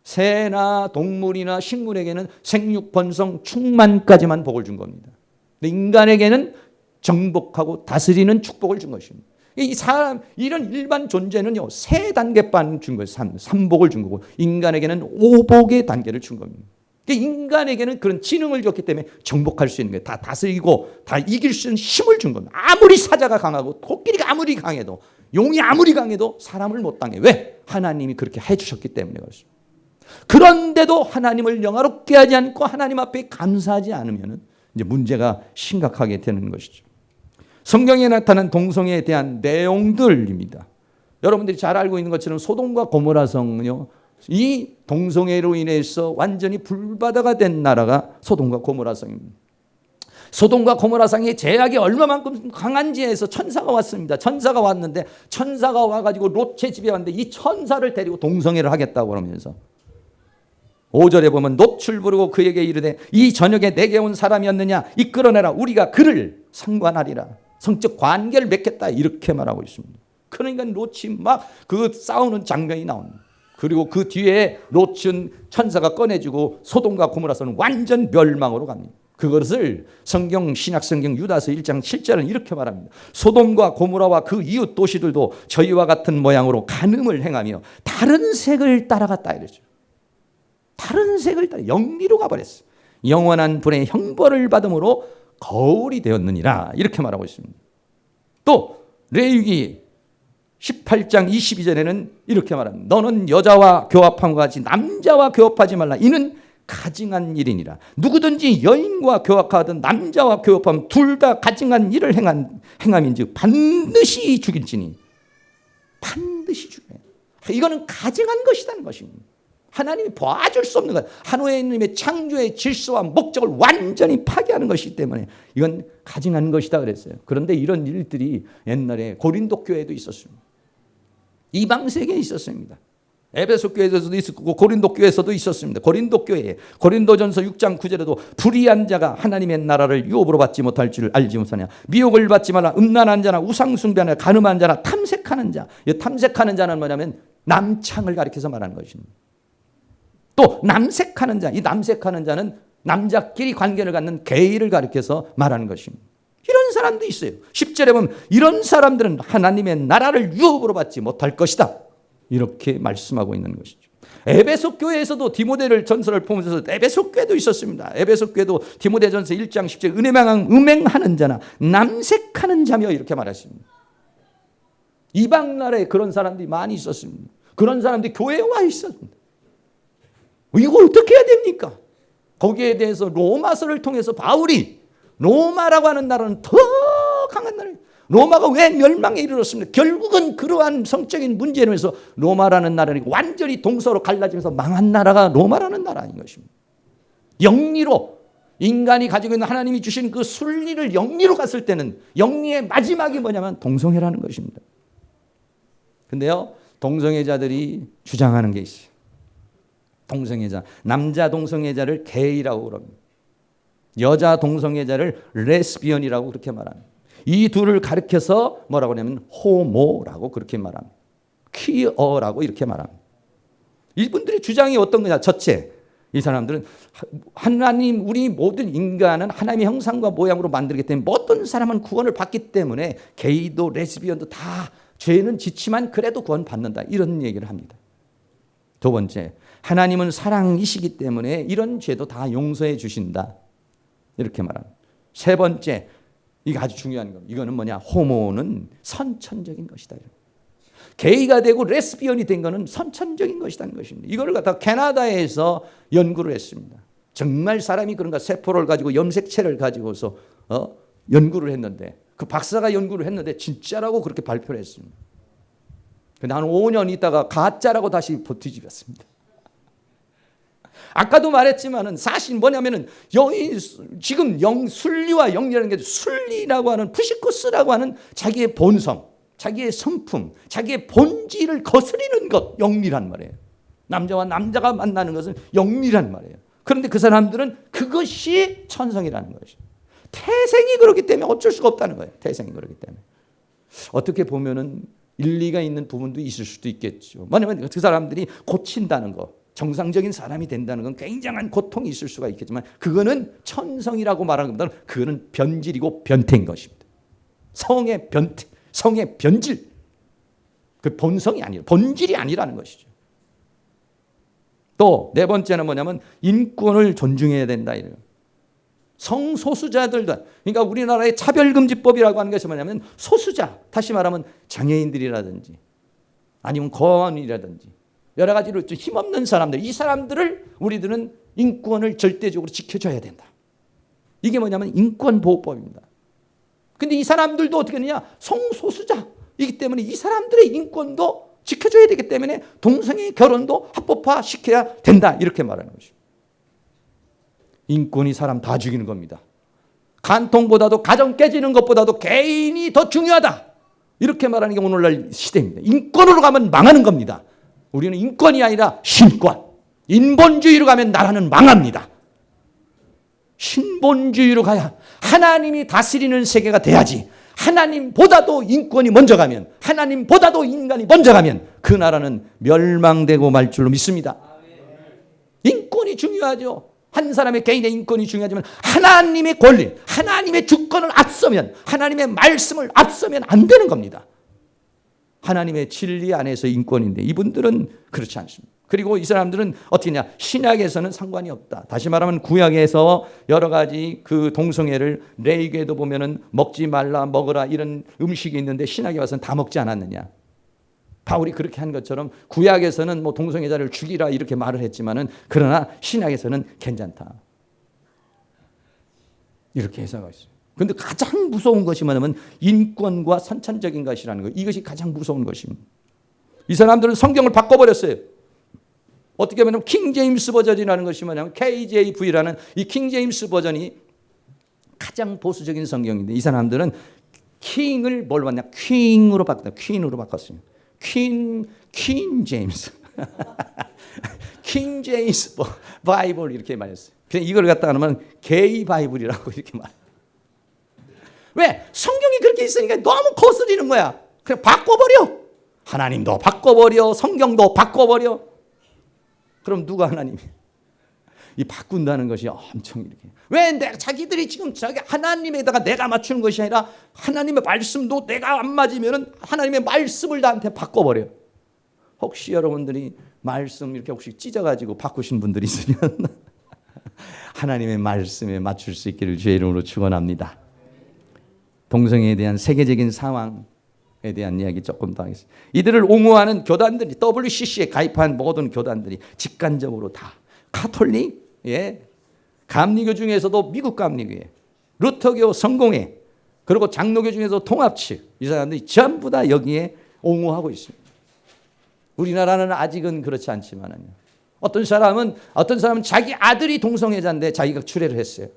새나 동물이나 식물에게는 생육, 번성, 충만까지만 복을 준 겁니다. 근데 인간에게는 정복하고 다스리는 축복을 준 것입니다. 이 사람 이런 일반 존재는요 3단계만 준 거예요. 3복을 준 거고 인간에게는 5복의 단계를 준 겁니다. 인간에게는 그런 지능을 줬기 때문에 정복할 수 있는 거예요. 다 다스리고 다 이길 수 있는 힘을 준 겁니다. 아무리 사자가 강하고 코끼리가 아무리 강해도 용이 아무리 강해도 사람을 못 당해. 왜? 하나님이 그렇게 해주셨기 때문에 그렇습니다. 그런데도 하나님을 영화롭게 하지 않고 하나님 앞에 감사하지 않으면 이제 문제가 심각하게 되는 것이죠. 성경에 나타난 동성애에 대한 내용들입니다. 여러분들이 잘 알고 있는 것처럼 소돔과 고모라 성은요. 이 동성애로 인해서 완전히 불바다가 된 나라가 소돔과 고모라 성입니다. 소돔과 고모라 성의 제약이 얼마만큼 강한지에서 천사가 왔습니다. 천사가 왔는데 천사가 와가지고 롯의 집에 왔는데 이 천사를 데리고 동성애를 하겠다고 그러면서 5절에 보면 놋을 부르고 그에게 이르되 이 저녁에 내게 온 사람이었느냐 이끌어내라 우리가 그를 상관하리라 성적 관계를 맺겠다 이렇게 말하고 있습니다. 그러니까 롯이 막 그 싸우는 장면이 나옵니다. 그리고 그 뒤에 롯은 천사가 꺼내주고 소돔과 고모라서는 완전 멸망으로 갑니다. 그것을 신약성경 유다서 1장 7절은 이렇게 말합니다. 소돔과 고모라와 그 이웃 도시들도 저희와 같은 모양으로 간음을 행하며 다른 색을 따라갔다 이러죠. 다른 색을 따라 영리로 가버렸어. 영원한 불의 형벌을 받음으로 거울이 되었느니라 이렇게 말하고 있습니다. 또 레위기 18장 22절에는 이렇게 말합니다. 너는 여자와 교합함과 같이 남자와 교합하지 말라. 이는 가증한 일이니라. 누구든지 여인과 교합하든 남자와 교합하면 둘 다 가증한 일을 행함인즉 반드시 죽일지니. 반드시 죽여요. 이거는 가증한 것이라는 것입니다. 하나님이 봐줄 수 없는 것. 하나님의 창조의 질서와 목적을 완전히 파괴하는 것이기 때문에 이건 가증한 것이다 그랬어요. 그런데 이런 일들이 옛날에 고린도 교회에도 있었습니다. 이방 세계에 있었습니다. 에베소 교회에서도 있었고 고린도 교회에서도 있었습니다. 고린도 교회에 고린도전서 6장 9절에도 불의한 자가 하나님의 나라를 유업으로 받지 못할 줄 알지 못하냐. 미혹을 받지 말라. 음란한 자나 우상숭배하나 간음한 자나 탐색하는 자. 이 탐색하는 자는 뭐냐면 남창을 가리켜서 말하는 것입니다. 또 남색하는 자. 이 남색하는 자는 남자끼리 관계를 갖는 게이를 가리켜서 말하는 것입니다. 이런 사람도 있어요. 10절에 보면 이런 사람들은 하나님의 나라를 유업으로 받지 못할 것이다. 이렇게 말씀하고 있는 것이죠. 에베소 교회에서도 디모데를 전서를 보면서 에베소 교회도 있었습니다. 에베소 교회도 디모데전서 1장 10절 음행하는 자나 남색하는 자며 이렇게 말했습니다. 이방 나라에 그런 사람들이 많이 있었습니다. 그런 사람들이 교회에 와 있었습니다. 이거 어떻게 해야 됩니까? 거기에 대해서 로마서를 통해서 바울이 로마라고 하는 나라는 더 강한 나라예요. 로마가 왜 멸망에 이르렀습니까? 결국은 그러한 성적인 문제로 해서 로마라는 나라는 완전히 동서로 갈라지면서 망한 나라가 로마라는 나라인 것입니다. 영리로 인간이 가지고 있는 하나님이 주신 그 순리를 영리로 갔을 때는 영리의 마지막이 뭐냐면 동성애라는 것입니다. 근데요, 동성애자들이 주장하는 게 있어요. 동성애자, 남자 동성애자를 게이라고 그럽니다. 여자 동성애자를 레스비언이라고 그렇게 말합니다. 이 둘을 가리켜서 뭐라고 하냐면 호모라고 그렇게 말합니다. 퀴어라고 이렇게 말합니다. 이분들의 주장이 어떤 거냐? 첫째, 이 사람들은 하나님, 우리 모든 인간은 하나님의 형상과 모양으로 만들기 때문에 모든 사람은 구원을 받기 때문에 게이도 레스비언도 다 죄는 지치만 그래도 구원 받는다. 이런 얘기를 합니다. 두 번째, 하나님은 사랑이시기 때문에 이런 죄도 다 용서해 주신다. 이렇게 말합니다. 세 번째, 이게 아주 중요한 겁니다. 이거는 뭐냐? 호모는 선천적인 것이다. 게이가 되고 레스비언이 된 거는 선천적인 것이라는 것입니다. 이걸 갖다 캐나다에서 연구를 했습니다. 정말 사람이 그런가 세포를 가지고 염색체를 가지고서 연구를 했는데 그 박사가 연구를 했는데 진짜라고 그렇게 발표를 했습니다. 근데 한 5년 있다가 가짜라고 다시 뒤집었습니다. 아까도 말했지만은 사실 뭐냐면은 지금 순리와 영리라는 게 순리라고 하는 푸시코스라고 하는 자기의 본성, 자기의 성품, 자기의 본질을 거스리는 것 영리란 말이에요. 남자와 남자가 만나는 것은 영리란 말이에요. 그런데 그 사람들은 그것이 천성이라는 것이죠. 태생이 그렇기 때문에 어쩔 수가 없다는 거예요. 태생이 그렇기 때문에. 어떻게 보면은 일리가 있는 부분도 있을 수도 있겠죠. 뭐냐면 그 사람들이 고친다는 거. 정상적인 사람이 된다는 건 굉장한 고통이 있을 수가 있겠지만 그거는 천성이라고 말하는 것보다는 그거는 변질이고 변태인 것입니다. 성의 변태, 성의 변질. 그 본성이 아니라 본질이 아니라는 것이죠. 또 네 번째는 뭐냐면 인권을 존중해야 된다. 이래요. 성소수자들도, 그러니까 우리나라의 차별금지법이라고 하는 것이 뭐냐면 소수자, 다시 말하면 장애인들이라든지 아니면 거원이라든지 여러 가지로 힘없는 사람들, 이 사람들을 우리들은 인권을 절대적으로 지켜줘야 된다. 이게 뭐냐면 인권보호법입니다. 근데 이 사람들도 어떻게 하느냐? 성소수자이기 때문에 이 사람들의 인권도 지켜줘야 되기 때문에 동성애 결혼도 합법화 시켜야 된다. 이렇게 말하는 것입니다. 인권이 사람 다 죽이는 겁니다. 간통보다도 가정 깨지는 것보다도 개인이 더 중요하다. 이렇게 말하는 게 오늘날 시대입니다. 인권으로 가면 망하는 겁니다. 우리는 인권이 아니라 신권. 인본주의로 가면 나라는 망합니다. 신본주의로 가야 하나님이 다스리는 세계가 돼야지. 하나님보다도 인권이 먼저 가면, 하나님보다도 인간이 먼저 가면 그 나라는 멸망되고 말 줄로 믿습니다. 인권이 중요하죠. 한 사람의 개인의 인권이 중요하지만 하나님의 권리, 하나님의 주권을 앞서면, 하나님의 말씀을 앞서면 안 되는 겁니다. 하나님의 진리 안에서 인권인데 이분들은 그렇지 않습니다. 그리고 이 사람들은 어떻게 냐? 신약에서는 상관이 없다. 다시 말하면 구약에서 여러 가지 그 동성애를 레위기에도 보면은 먹지 말라, 먹으라 이런 음식이 있는데 신약에 와서는 다 먹지 않았느냐? 바울이 그렇게 한 것처럼 구약에서는 뭐 동성애자를 죽이라 이렇게 말을 했지만은 그러나 신약에서는 괜찮다. 이렇게 해석하고 있어요. 그런데 가장 무서운 것이 뭐냐면 인권과 선천적인 것이라는 거. 이것이 가장 무서운 것입니다. 이 사람들은 성경을 바꿔버렸어요. 어떻게 보면 킹 제임스 버전이라는 것이 뭐냐면 KJV라는 이 킹 제임스 버전이 가장 보수적인 성경인데 이 사람들은 킹을 뭘 봤냐? 퀸으로 바꿨다. 퀸으로 바꿨어요. 퀸 제임스. 킹 제임스 바이블 이렇게 말했어요. 그냥 이걸 갖다 하면 게이 바이블이라고 이렇게 말. 왜? 성경이 그렇게 있으니까 너무 거스리는 거야. 그냥 바꿔버려. 하나님도 바꿔버려. 성경도 바꿔버려. 그럼 누가 하나님이? 이 바꾼다는 것이 엄청 이렇게. 왜 자기들이 지금 자기 하나님에다가 내가 맞추는 것이 아니라 하나님의 말씀도 내가 안 맞으면은 하나님의 말씀을 나한테 바꿔버려. 혹시 여러분들이 말씀 이렇게 혹시 찢어가지고 바꾸신 분들이 있으면 하나님의 말씀에 맞출 수 있기를 주의 이름으로 축원합니다. 동성애에 대한 세계적인 상황에 대한 이야기 조금 더 하겠습니다. 이들을 옹호하는 교단들이 WCC에 가입한 모든 교단들이 직관적으로 다 가톨릭, 감리교 중에서도 미국 감리교회, 루터교 성공회, 그리고 장로교 중에서 통합 측, 이 사람들이 전부 다 여기에 옹호하고 있습니다. 우리나라는 아직은 그렇지 않지만요. 어떤 사람은 자기 아들이 동성애자인데 자기가 출애를 했어요.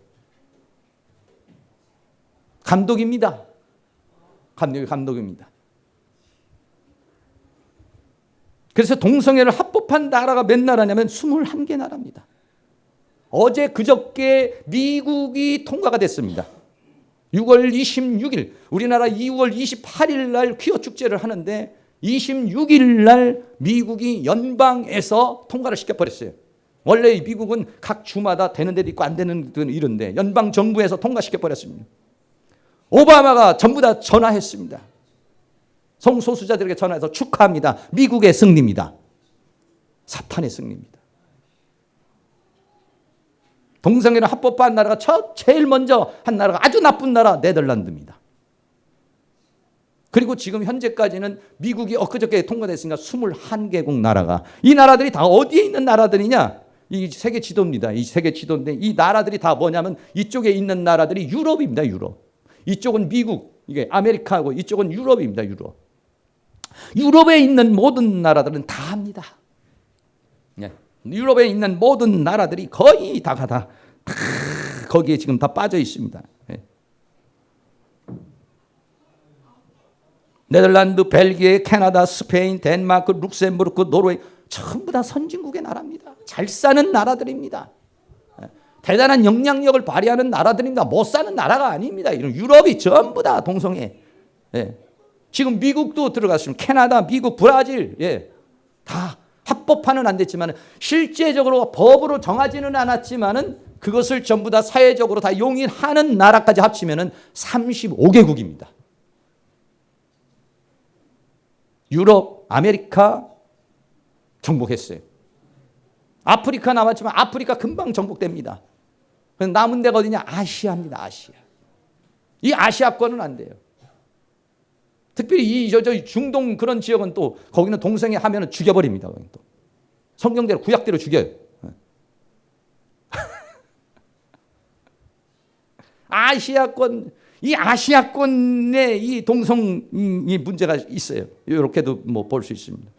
감독입니다. 감독입니다. 그래서 동성애를 합법한 나라가 몇 나라냐면 21개 나라입니다. 어제 그저께 미국이 통과가 됐습니다. 6월 26일 우리나라 2월 28일 날 퀴어 축제를 하는데 26일 날 미국이 연방에서 통과를 시켜버렸어요. 원래 미국은 각 주마다 되는 데도 있고 안 되는 데도 이런데 연방 정부에서 통과시켜버렸습니다. 오바마가 전부 다 전화했습니다. 성소수자들에게 전화해서 축하합니다. 미국의 승리입니다. 사탄의 승리입니다. 동성애를 합법화한 나라가 제일 먼저 한 나라가 아주 나쁜 나라 네덜란드입니다. 그리고 지금 현재까지는 미국이 엊그저께 통과됐으니까 21개국 나라가 이 나라들이 다 어디에 있는 나라들이냐? 이 세계 지도입니다. 이 세계 지도인데 이 나라들이 다 뭐냐면 이쪽에 있는 나라들이 유럽입니다. 유럽. 이쪽은 미국, 이게 아메리카고 이쪽은 유럽입니다. 유럽. 유럽에 있는 모든 나라들은 다 합니다. 유럽에 있는 모든 나라들이 거의 다 거기에 지금 다 빠져 있습니다. 네덜란드, 벨기에, 캐나다, 스페인, 덴마크, 룩셈부르크, 노르웨이 전부 다 선진국의 나라입니다. 잘 사는 나라들입니다. 대단한 영향력을 발휘하는 나라들입니다. 못 사는 나라가 아닙니다. 이런 유럽이 전부 다 동성애. 지금 미국도 들어갔습니다. 캐나다, 미국, 브라질 다 합법화는 안 됐지만 실제적으로 법으로 정하지는 않았지만은 그것을 전부 다 사회적으로 다 용인하는 나라까지 합치면은 35개국입니다. 유럽, 아메리카 정복했어요. 아프리카 남았지만 아프리카 금방 정복됩니다. 남은 데가 어디냐? 아시아입니다. 아시아. 이 아시아권은 안 돼요. 특별히 이 중동 그런 지역은 또 거기는 동성애 하면은 죽여버립니다. 또 성경대로 구약대로 죽여요. 아시아권 이 아시아권에 이 동성이 문제가 있어요. 이렇게도 뭐 볼 수 있습니다.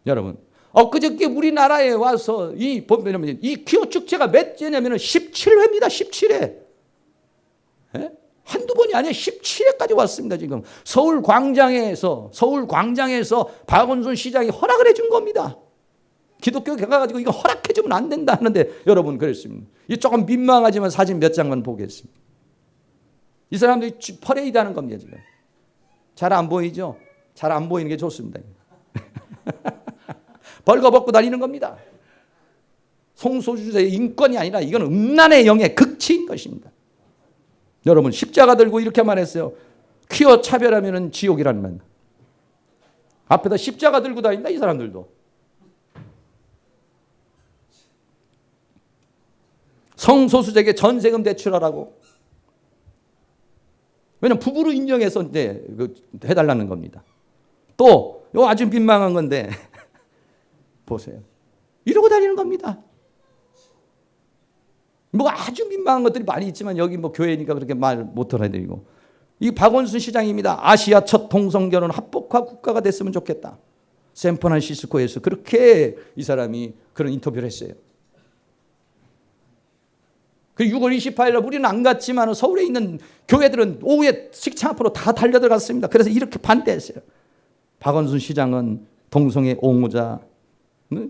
여러분, 엊그저께 우리나라에 와서 이 퀴어 축제가 몇 회냐면은 17회입니다. 17회. 한두 번이 아니라 17회까지 왔습니다. 지금 서울 광장에서 박원순 시장이 허락을 해준 겁니다. 기독교가 가가지고 이거 허락해주면 안 된다 하는데 여러분 그랬습니다. 이 조금 민망하지만 사진 몇 장만 보겠습니다. 이 사람들이 퍼레이드 하는 겁니다. 지금 잘 안 보이죠? 잘 안 보이는 게 좋습니다. 벌거벗고 다니는 겁니다. 성소수자의 인권이 아니라 이건 음란의 영의 극치인 것입니다. 여러분 십자가 들고 이렇게 말했어요. 퀴어 차별하면 지옥이라는 말. 앞에다 십자가 들고 다닌다 이 사람들도. 성소수자에게 전세금 대출하라고. 왜냐하면 부부로 인정해서 이제 해달라는 겁니다. 또 이거 아주 민망한 건데 보세요. 이러고 다니는 겁니다. 뭐 아주 민망한 것들이 많이 있지만 여기 뭐 교회니까 그렇게 말 못 알아드리고. 이 박원순 시장입니다. 아시아 첫 동성결혼 합법화 국가가 됐으면 좋겠다. 샌프란시스코에서 그렇게 이 사람이 그런 인터뷰를 했어요. 그 6월 28일 날 우리는 안 갔지만 서울에 있는 교회들은 오후에 식창 앞으로 다 달려들어갔습니다. 그래서 이렇게 반대했어요. 박원순 시장은 동성애 옹호자 막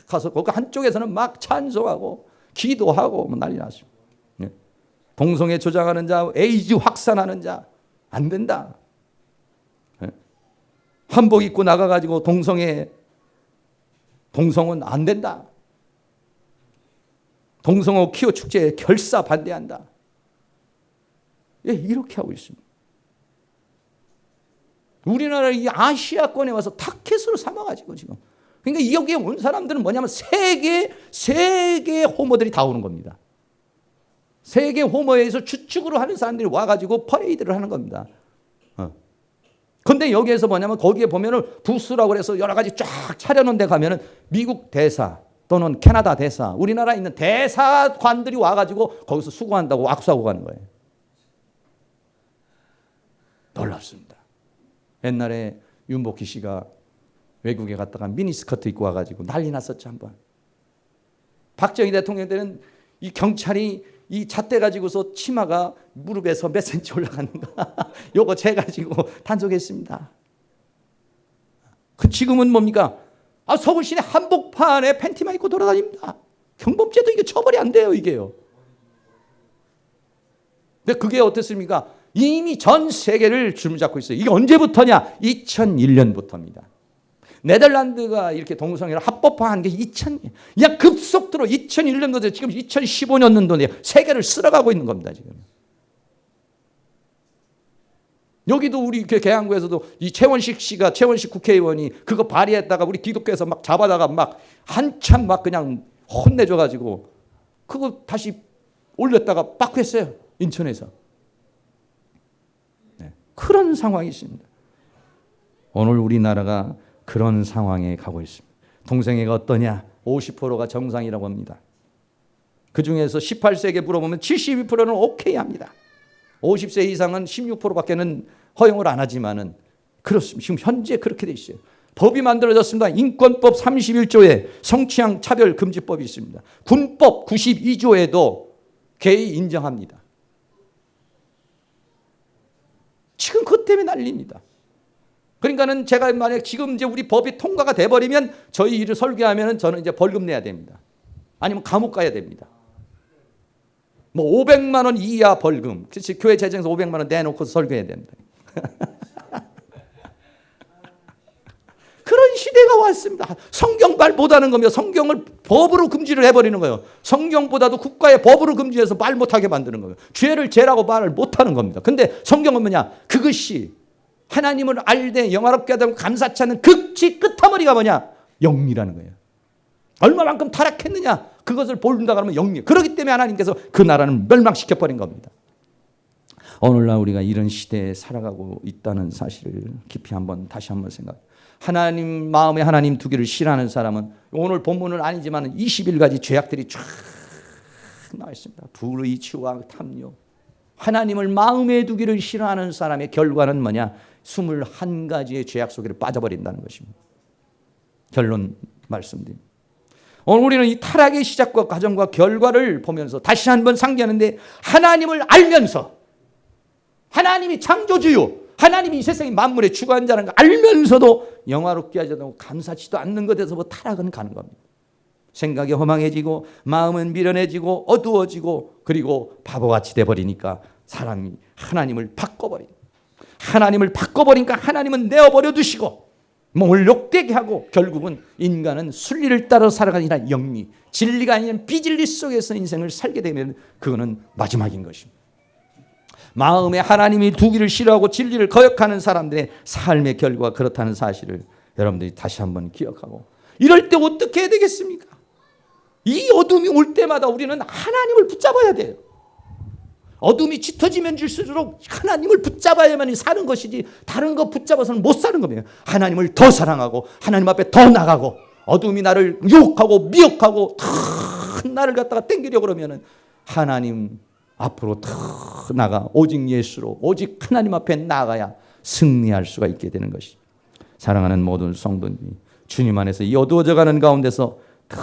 가서 거기 한쪽에서는 막 찬송하고 기도하고 뭐 난리 났습니다. 동성애 조장하는 자, 에이즈 확산하는 자 안 된다. 한복 입고 나가가지고 동성은 안 된다. 동성애 키오 축제에 결사 반대한다. 예, 이렇게 하고 있습니다. 우리나라 이 아시아권에 와서 타켓으로 삼아가지고 지금. 그러니까 여기에 온 사람들은 뭐냐면 세계 호모들이 다 오는 겁니다. 세계 호모에서 주축으로 하는 사람들이 와가지고 퍼레이드를 하는 겁니다. 근데 여기에서 뭐냐면 거기에 보면은 부스라고 그래서 여러 가지 쫙 차려놓은 데 가면은 미국 대사 또는 캐나다 대사, 우리나라에 있는 대사관들이 와가지고 거기서 수고한다고 악수하고 가는 거예요. 놀랍습니다. 옛날에 윤복희 씨가 외국에 갔다가 미니스커트 입고 와가지고 난리 났었죠, 한번. 박정희 대통령 때는 이 경찰이 이 잣대 가지고서 치마가 무릎에서 몇 센치 올라가는가 요거 재가지고 단속했습니다. 그 지금은 뭡니까? 서울 시내 한복판에 팬티만 입고 돌아다닙니다. 경범죄도 이게 처벌이 안 돼요, 이게요. 근데 그게 어떻습니까? 이미 전 세계를 주름잡고 있어요. 이게 언제부터냐? 2001년부터입니다. 네덜란드가 이렇게 동성애를 합법화한 게 2000년. 그냥 급속도로 2001년도에 지금 2015년도인데 세계를 쓸어가고 있는 겁니다, 지금. 여기도 우리 계양구에서도 이 최원식 국회의원이 그거 발의했다가 우리 기독교에서 막 잡아다가 막 한참 막 그냥 혼내줘가지고 그거 다시 올렸다가 빠꾸했어요, 인천에서. 네. 그런 상황이 있습니다. 오늘 우리나라가 그런 상황에 가고 있습니다. 동성애가 어떠냐? 50%가 정상이라고 합니다. 그중에서 18세에게 물어보면 72%는 오케이 합니다. 50세 이상은 16%밖에는 허용을 안 하지만은 그렇습니다. 지금 현재 그렇게 돼 있어요. 법이 만들어졌습니다. 인권법 31조에 성취향 차별 금지법이 있습니다. 군법 92조에도 게이 인정합니다. 지금 그것 때문에 난립니다. 그러니까는 제가 만약 지금 이제 우리 법이 통과가 돼 버리면 저희 일을 설계하면은 저는 이제 벌금 내야 됩니다. 아니면 감옥 가야 됩니다. 뭐 500만 원 이하 벌금. 그렇지, 교회 재정에서 500만 원 내놓고 설계해야 됩니다. 그런 시대가 왔습니다. 성경 말 못하는 거며 성경을 법으로 금지를 해버리는 거예요. 성경보다도 국가의 법으로 금지해서 말 못하게 만드는 거예요. 죄를 죄라고 말을 못하는 겁니다. 근데 성경은 뭐냐? 그것이 하나님을 알되 영화롭게 하다고 감사치 않는 극치 끝머리가 뭐냐? 영리라는 거예요. 얼마만큼 타락했느냐? 그것을 본다 그러면 영리. 그렇기 때문에 하나님께서 그 나라는 멸망시켜버린 겁니다. 오늘날 우리가 이런 시대에 살아가고 있다는 사실을 깊이 다시 한번 생각. 하나님 마음에 하나님 두기를 싫어하는 사람은 오늘 본문은 아니지만 21가지 죄악들이 쫙 나와 있습니다. 불의치와 탐욕. 하나님을 마음에 두기를 싫어하는 사람의 결과는 뭐냐? 21가지의 죄악 속에 빠져버린다는 것입니다. 결론 말씀드립니다. 오늘 우리는 이 타락의 시작과 과정과 결과를 보면서 다시 한번 상기하는데, 하나님을 알면서 하나님이 창조주요, 하나님이 이 세상의 만물의 주관자라는 걸 알면서도 영화롭게 하지 않고 감사치도 않는 것에서 타락은 가는 겁니다. 생각이 허망해지고 마음은 미련해지고 어두워지고 그리고 바보같이 돼버리니까 사람이 하나님을 바꿔버리니까 하나님은 내어버려 두시고 몸을 욕되게 하고 결국은 인간은 순리를 따라 살아가니라 영리, 진리가 아닌 비진리 속에서 인생을 살게 되면 그거는 마지막인 것입니다. 마음에 하나님이 두기를 싫어하고 진리를 거역하는 사람들의 삶의 결과가 그렇다는 사실을 여러분들이 다시 한번 기억하고, 이럴 때 어떻게 해야 되겠습니까? 이 어둠이 올 때마다 우리는 하나님을 붙잡아야 돼요. 어둠이 짙어지면 질수록 하나님을 붙잡아야만 사는 것이지 다른 거 붙잡아서는 못 사는 겁니다. 하나님을 더 사랑하고 하나님 앞에 더 나가고 어둠이 나를 유혹하고 미혹하고 나를 갖다가 땡기려고 그러면은 하나님 앞으로 더 나가 오직 예수로 오직 하나님 앞에 나가야 승리할 수가 있게 되는 것이. 사랑하는 모든 성도님이 주님 안에서 이 어두워져가는 가운데서 더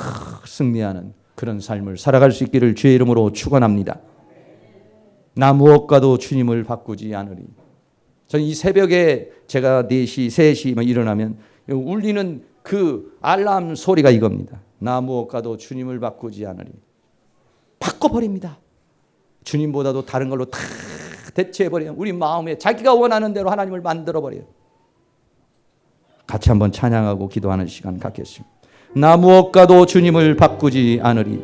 승리하는 그런 삶을 살아갈 수 있기를 주의 이름으로 축원합니다. 나 무엇과도 주님을 바꾸지 않으리. 저는 이 새벽에 제가 4시, 3시 일어나면 울리는 그 알람 소리가 이겁니다. 나 무엇과도 주님을 바꾸지 않으리. 바꿔버립니다. 주님보다도 다른 걸로 다 대체해버려요. 우리 마음에 자기가 원하는 대로 하나님을 만들어버려요. 같이 한번 찬양하고 기도하는 시간 갖겠습니다. 나 무엇과도 주님을 바꾸지 않으리.